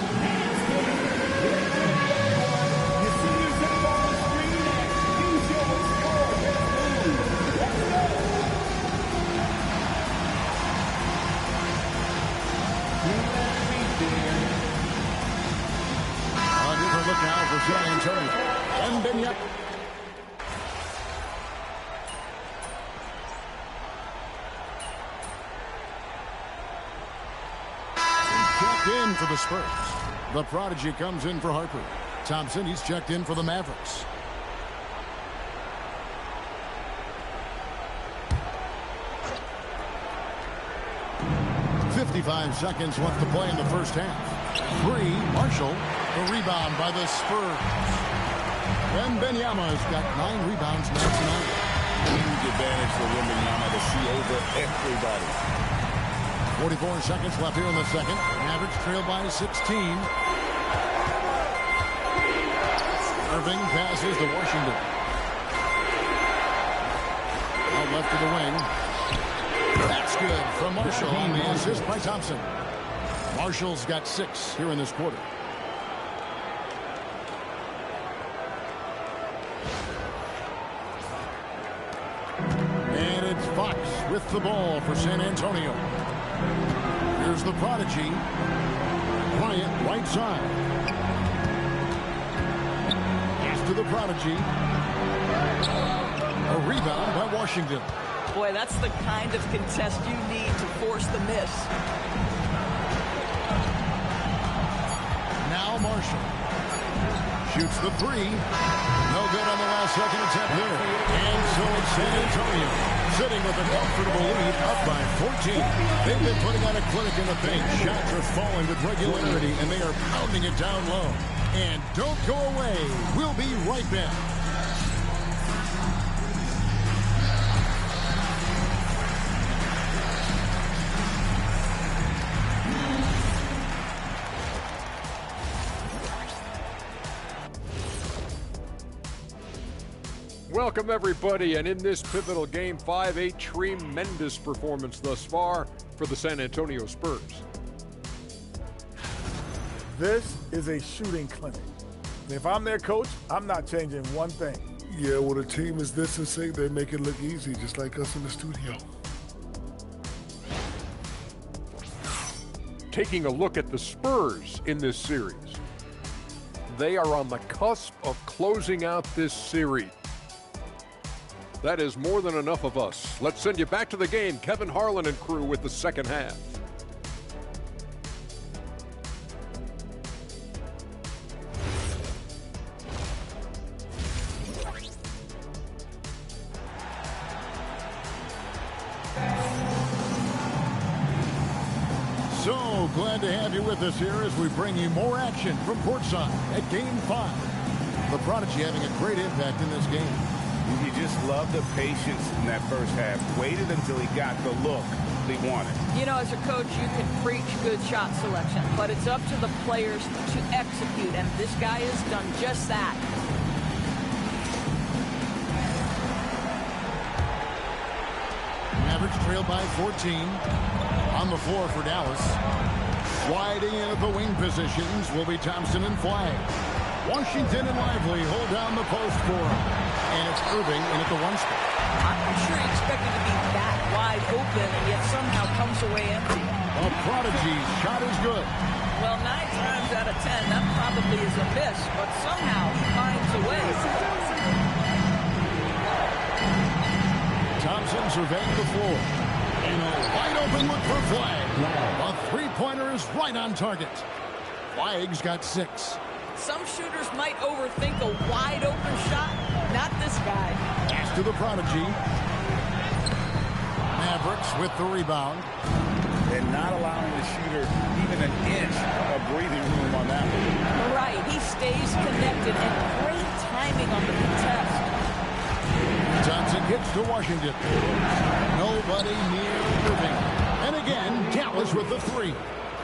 Look now for San Antonio. And Benyama. Checked in for the Spurs. The prodigy comes in for Harper. Thompson, he's checked in for the Mavericks. "55 seconds left to play in the first half. 3, Marshall. The rebound by the Spurs. And Benyama's got 9 rebounds now tonight. Huge advantage for Wembanyama to see over everybody. 44 seconds left here in the second. Mavericks trail by 16. Irving passes to Washington. Out left to the wing. That's good from Marshall on the assist by Thompson. Marshall's got 6 here in this quarter. And it's Fox with the ball for San Antonio. Here's the prodigy. Bryant, right side. Pass to the prodigy. A rebound by Washington. Boy, that's the kind of contest you need to force the miss. Now Marshall shoots the 3. No good on the last second attempt there. And so it's San Antonio sitting with a comfortable lead, up by 14. They've been putting on a clinic in the paint. Shots are falling with regularity, and they are pounding it down low. And don't go away. We'll be right back. Welcome, everybody, and in this pivotal Game 5, a tremendous performance thus far for the San Antonio Spurs. This is a shooting clinic. If I'm their coach, I'm not changing one thing. Yeah, well, the team is this and say they make it look easy, just like us in the studio. Taking a look at the Spurs in this series. They are on the cusp of closing out this series. That is more than enough of us. Let's send you back to the game. Kevin Harlan and crew with the second half. So glad to have you with us here as we bring you more action from courtside at Game 5. The prodigy having a great impact in this game. You just love the patience in that first half. Waited until he got the look he wanted. You know, as a coach, you can preach good shot selection, but it's up to the players to execute, and this guy has done just that. Mavericks trail by 14. On the floor for Dallas. Sliding in at the wing positions will be Thompson and Flag. Washington and Lively hold down the post for him. And it's Irving in at the one spot. I'm not sure he expected to be that wide open and yet somehow comes away empty. A Prodigy's shot is good. Well, 9 times out of 10, that probably is a miss, but somehow he finds a way. Thompson surveying the floor. And a wide open look for Flag. A three-pointer is right on target. Flag's got 6. Some shooters might overthink a wide open shot. Not this guy. Pass to the Prodigy. Mavericks with the rebound. And not allowing the shooter even an inch of breathing room on that one. Right. He stays connected and great timing on the contest. Johnson gets to Washington. Nobody near Irving. And again, Dallas with the 3.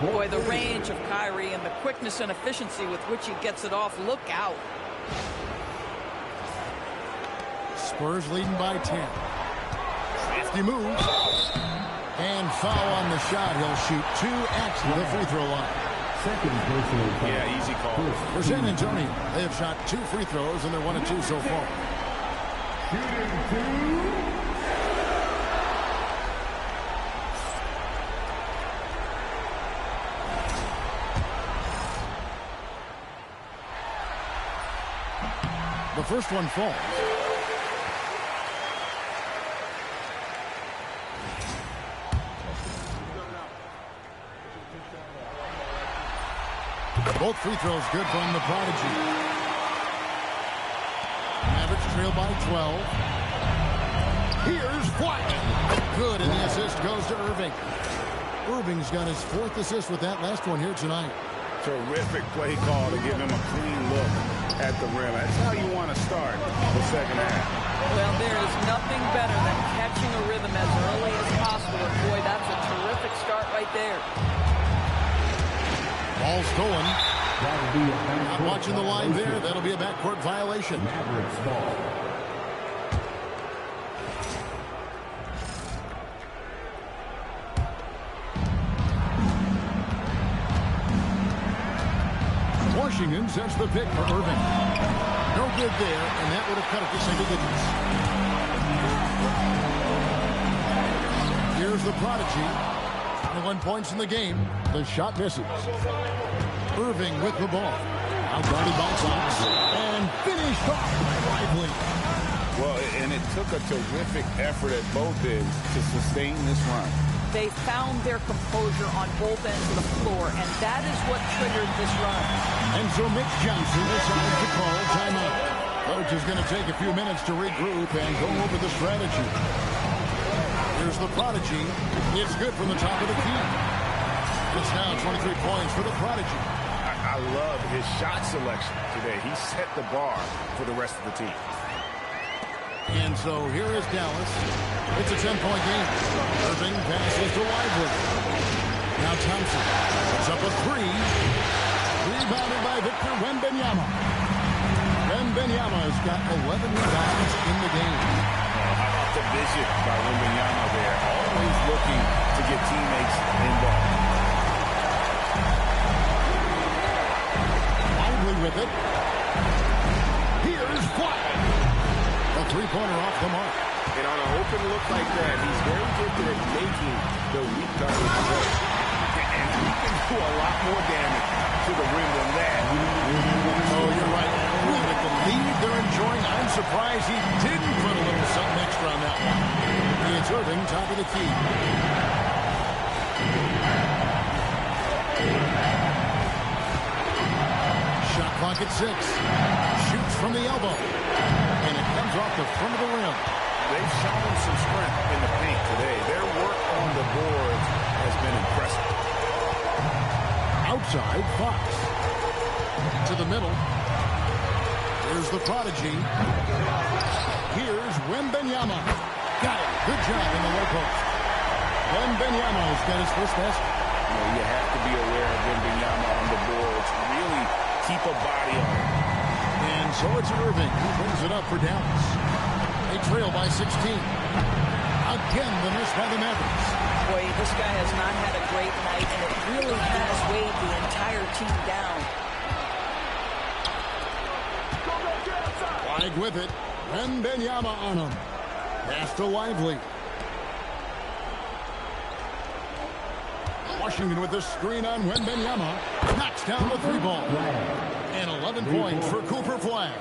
Boy, the range of Kyrie and the quickness and efficiency with which he gets it off. Look out. Spurs leading by 10. 50 moves. And foul on the shot. He'll shoot 2 at the free throw line. Second personal foul. Yeah, easy call. For San Antonio, they have shot 2 free throws, and they're 1 of 2 so far. Shooting 2. The first one falls. Both free throws good from the Prodigy. Mavericks trail by 12. Here's Flag. Good, and the assist goes to Irving. Irving's got his 4th assist with that last one here tonight. Terrific play call to give him a clean look at the rim. That's how you want to start the second half. Well, there is nothing better than catching a rhythm as early as possible. And boy, that's a terrific start right there. Ball stolen. Not watching the line there. That'll be a backcourt violation. Mavericks ball. Washington sets the pick for Irving. No good there, and that would have cut it to single digits. Here's the Prodigy. 21 points in the game. The shot misses. Irving with the ball. Outguarded by Fox. And finished off by Lively. Well, and it took a terrific effort at both ends to sustain this run. They found their composure on both ends of the floor, and that is what triggered this run. And so Mitch Johnson decides to call timeout. Coach is going to take a few minutes to regroup and go over the strategy. Here's the Prodigy. It's good from the top of the key. It's now 23 points for the Prodigy. I love his shot selection today. He set the bar for the rest of the team. And so here is Dallas. It's a 10-point game. Irving passes to Lively. Now Thompson puts up a 3. Rebounded by Victor Wembanyama. Wembanyama has got 11 rebounds in the game. How about the vision by Wembanyama there? Always looking to get teammates involved. Lively with it. Here's Flag. A 3-pointer off the mark. And on an open look like that, he's very gifted at making the weak target play. And he can do a lot more damage to the rim than that. Oh, you're right. With the lead they're enjoying, I'm surprised he didn't put a little something extra on that one. It's Irving, top of the key. Shot clock at 6. Shoots from the elbow. And it comes off the front of the rim. They've shown some strength in the paint today. Their work on the boards has been impressive. Outside, Fox. To the middle. Here's the Prodigy. Here's Wembanyama. Got it. Good job in the low post. Wembanyama's got his first basket. You have to be aware of Wembanyama on the boards. Really keep a body on him. And so it's Irving who brings it up for Dallas. They trail by 16. Again, the miss by the Mavericks. Boy, this guy has not had a great night, and it really has weighed the entire team down. Wide with it. Wembanyama on him. Pass to Lively. Washington with the screen on Wembanyama. Knocks down the three ball. And 11 points for Cooper Flag.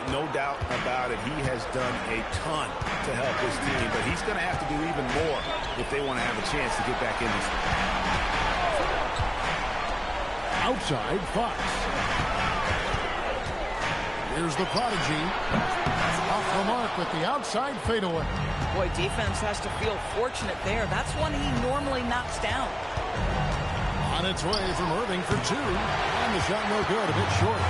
No doubt about it. He has done a ton to help his team, but he's going to have to do even more if they want to have a chance to get back in this. Outside, Fox. Here's the prodigy. Off the mark with the outside fadeaway. Boy, defense has to feel fortunate there. That's one he normally knocks down. On its way from Irving for two. And the shot no good, a bit short.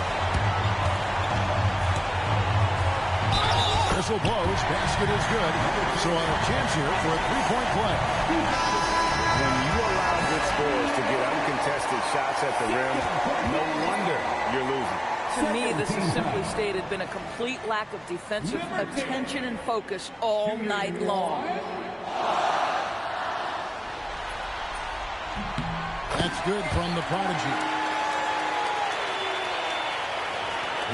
Whistle blows, basket is good. So a chance here for a three-point play. When you allow good scorers to get uncontested shots at the rim, no wonder you're losing. To me, this has simply stated been a complete lack of defensive attention and focus all night long. That's good from the prodigy.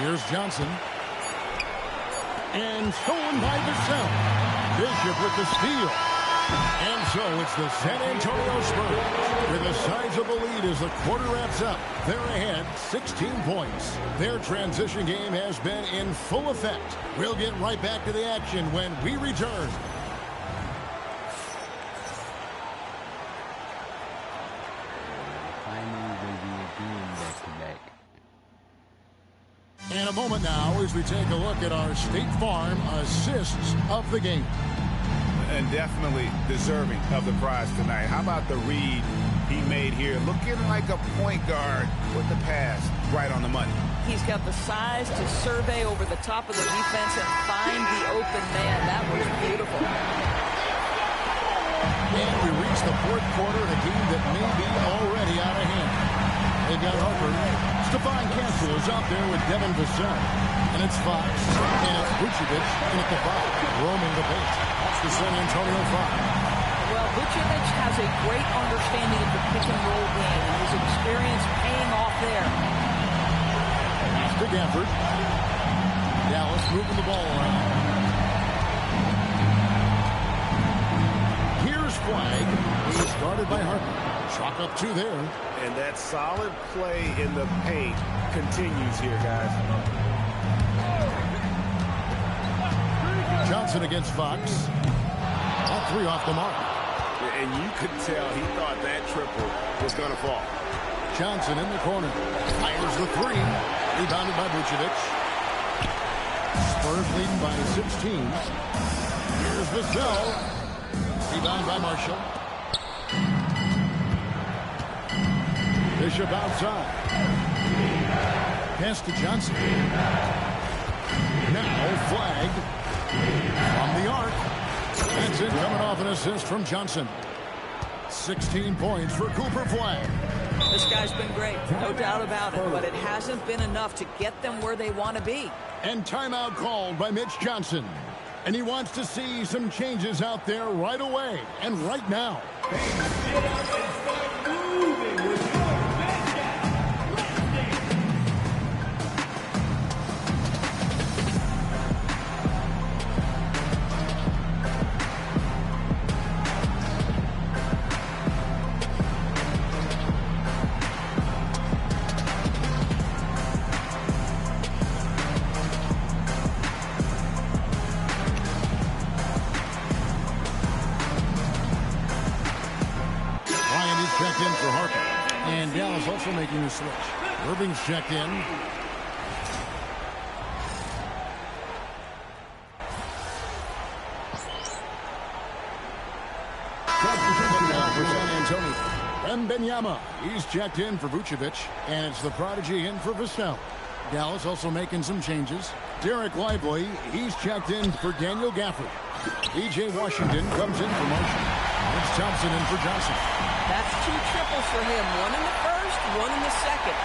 Here's Johnson. And stolen by Vassell. Bishop with the steal. And so it's the San Antonio Spurs with a sizable lead as the quarter wraps up. They're ahead 16 points. Their transition game has been in full effect. We'll get right back to the action when we return. In a moment now as we take a look at our State Farm assists of the game. And definitely deserving of the prize tonight. How about the read he made here? Looking like a point guard with the pass right on the money. He's got the size to survey over the top of the defense and find the open man. That was beautiful. And we reach the fourth quarter in a game that may be already out of hand. They've got Harper. Stephon Castle is out there with Devin Vassell. And it's Fox. And it's Vucevic in at the bottom, roaming the paint. That's the San Antonio 5. Well, Vucevic has a great understanding of the pick and roll game, and his experience paying off there. Pass to Gafford. Dallas moving the ball around. Here's Flag. He's guarded by Harper. Chalk up two there. And that solid play in the paint continues here, guys. Johnson against Fox. All three off the mark. And you could tell he thought that triple was going to fall. Johnson in the corner. Fires the three. Rebounded by Vucevic. Spurs leading by 16. Here's Vassell. Rebounded by Marshall. Bishop outside. Pass to Johnson. Now Flag from the arc. That's it, coming off an assist from Johnson. 16 points for Cooper Flag. This guy's been great, no doubt about it, but it hasn't been enough to get them where they want to be. And timeout called by Mitch Johnson. And he wants to see some changes out there right away and right now. Checked in for Harper. And Dallas also making the switch. Irving's checked in. For San Antonio. Wembanyama. He's checked in for Vucevic. And it's the prodigy in for Vassell. Dallas also making some changes. Derek Lively, he's checked in for Daniel Gafford. E.J. Washington comes in for motion. It's Thompson in for Johnson. That's 2 triples for him. 1 in the first, 1 in the second.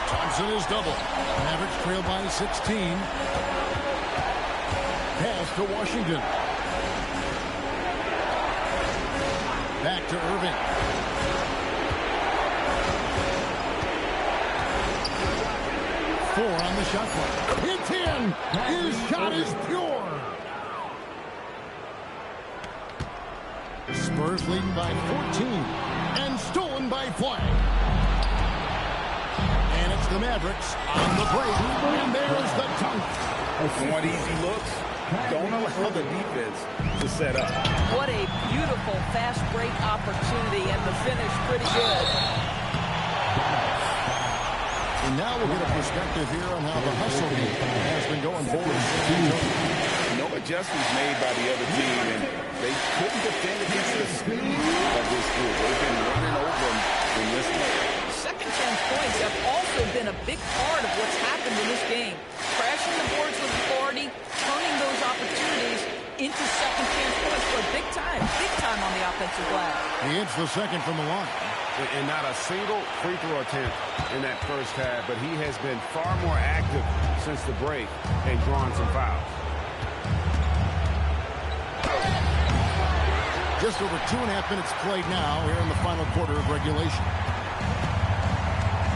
Thompson is double. Mavericks trail by 16. Pass to Washington. Back to Irving. Four on the shot clock. It's in. His shot is pure. Spurs leading by 14. And stolen by Flag. And it's the Mavericks on the break. And there's the dunk. Want easy looks? Don't allow the defense to set up. What a beautiful fast break opportunity, and the finish pretty good. And now we'll get a perspective here on how the hustle game has been going forward. No adjustments made by the other team, and they couldn't defend against the speed of this group. They've been running over them in this one. Second chance points have also been a big part of what's happened in this game. Crashing the boards with authority, turning those opportunities into second chance points for big time on the offensive glass. He hits the second from the line. And not a single free throw attempt in that first half, but he has been far more active since the break and drawn some fouls. Just over 2.5 minutes played now here in the final quarter of regulation.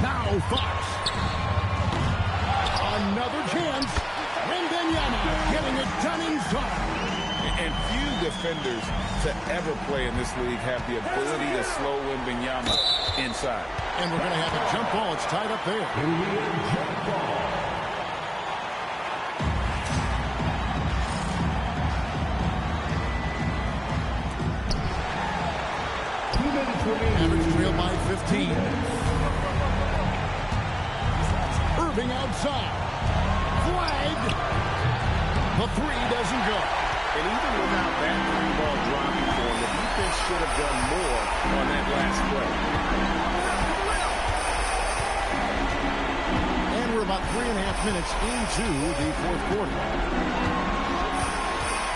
Now Fox. Another chance. Wembanyama getting it done inside. And few defenders to ever play in this league have the ability to slow Wembanyama inside. And we're going to have a jump ball. It's tied up there. Mavericks trail by 15. Irving outside. Flag. The three doesn't go. And even without that ball dropping for him, the defense should have done more on that last play. And we're about 3.5 minutes into the fourth quarter.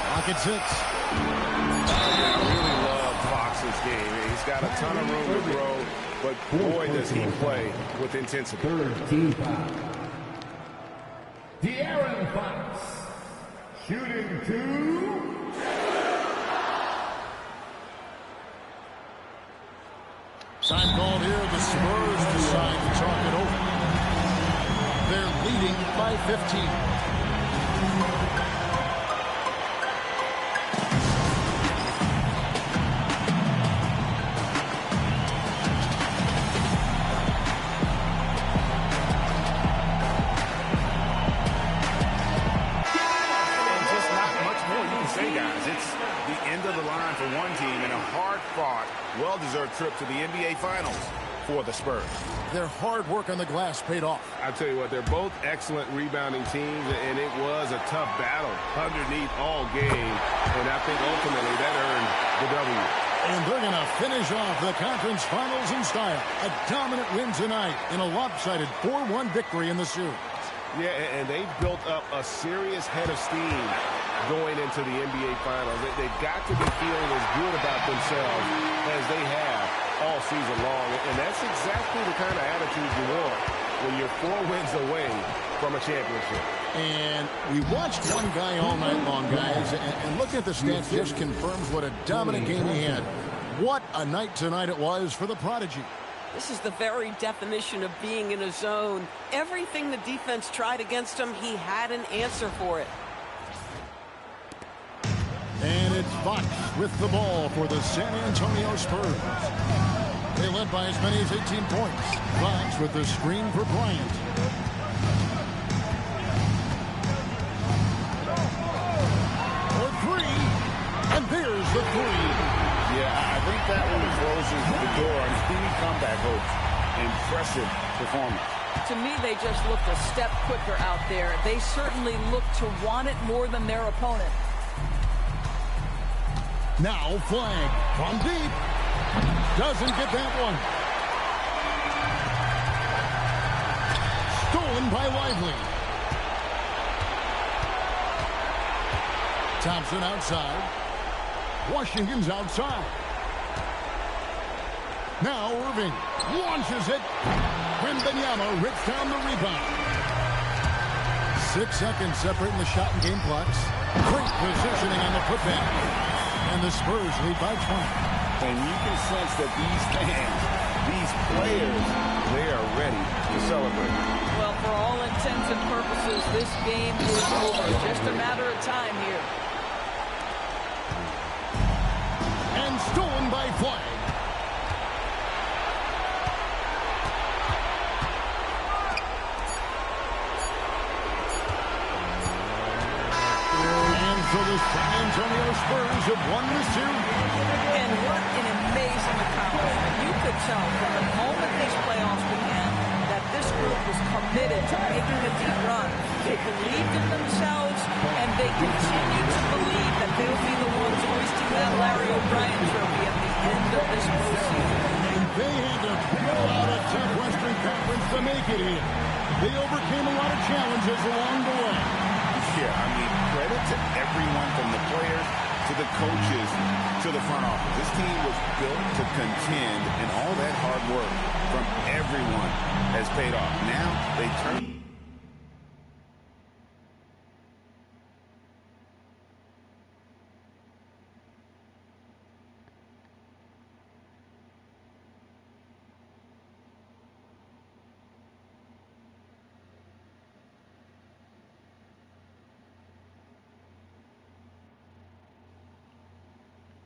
Clock at 6. I really love Fox's game. He's got a ton of room to grow, but boy, does he play with intensity. 13 foul. De'Aaron Fox. Shooting 2. Time called here. The Spurs decide to talk it over. They're leading by 15. Well-deserved trip to the NBA Finals for the Spurs. Their hard work on the glass paid off. I'll tell you what, they're both excellent rebounding teams, and it was a tough battle underneath all game, and I think ultimately that earned the W. And they're going to finish off the conference finals in style. A dominant win tonight in a lopsided 4-1 victory in the series. Yeah, and they've built up a serious head of steam going into the NBA Finals. They've got to be feeling as good about themselves as they have all season long. And that's exactly the kind of attitude you want when you're 4 wins away from a championship. And we watched one guy all night long, guys, and looking at the stats just confirms what a dominant game he had. What a night tonight it was for the Prodigy. This is the very definition of being in a zone. Everything the defense tried against him, he had an answer for it. And it's Fox with the ball for the San Antonio Spurs. They led by as many as 18 points. Fox with the screen for Bryant. For 3. And there's the 3. Yeah, I think that one closes the door on any comeback hopes. Impressive performance. To me, they just looked a step quicker out there. They certainly looked to want it more than their opponent. Now Flag from deep. Doesn't get that one. Stolen by Lively. Thompson outside. Washington's outside. Now Irving launches it. Wembanyama rips down the rebound. 6 seconds separating the shot and game clocks. Great positioning on the putback. And the Spurs lead by 20. And you can sense that these fans, these players, they are ready to celebrate. Well, for all intents and purposes, this game is over. Just a matter of time here. And stolen by Flag. And so the San Antonio Spurs have won the series. And what an amazing accomplishment. You could tell from the moment these playoffs began that this group was committed to making a deep run. They believed in themselves, and they continue to believe that they'll be the ones hoisting that Larry O'Brien trophy at the end of this postseason. And they had to bail out a tough Western Conference to make it here. They overcame a lot of challenges along the way. Yeah, I mean, credit to everyone from the players to the coaches to the front office. This team was built to contend, and all that hard work from everyone has paid off. Now they turn.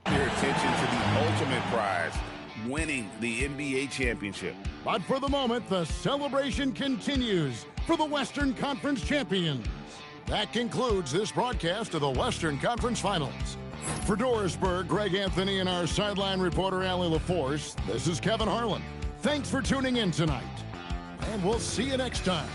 Attention to the ultimate prize, winning the NBA championship. But for the moment, the celebration continues for the Western Conference champions. That concludes this broadcast of the Western Conference Finals. For Dorisburg, Greg Anthony, and our sideline reporter, Allie LaForce, this is Kevin Harlan. Thanks for tuning in tonight, and we'll see you next time.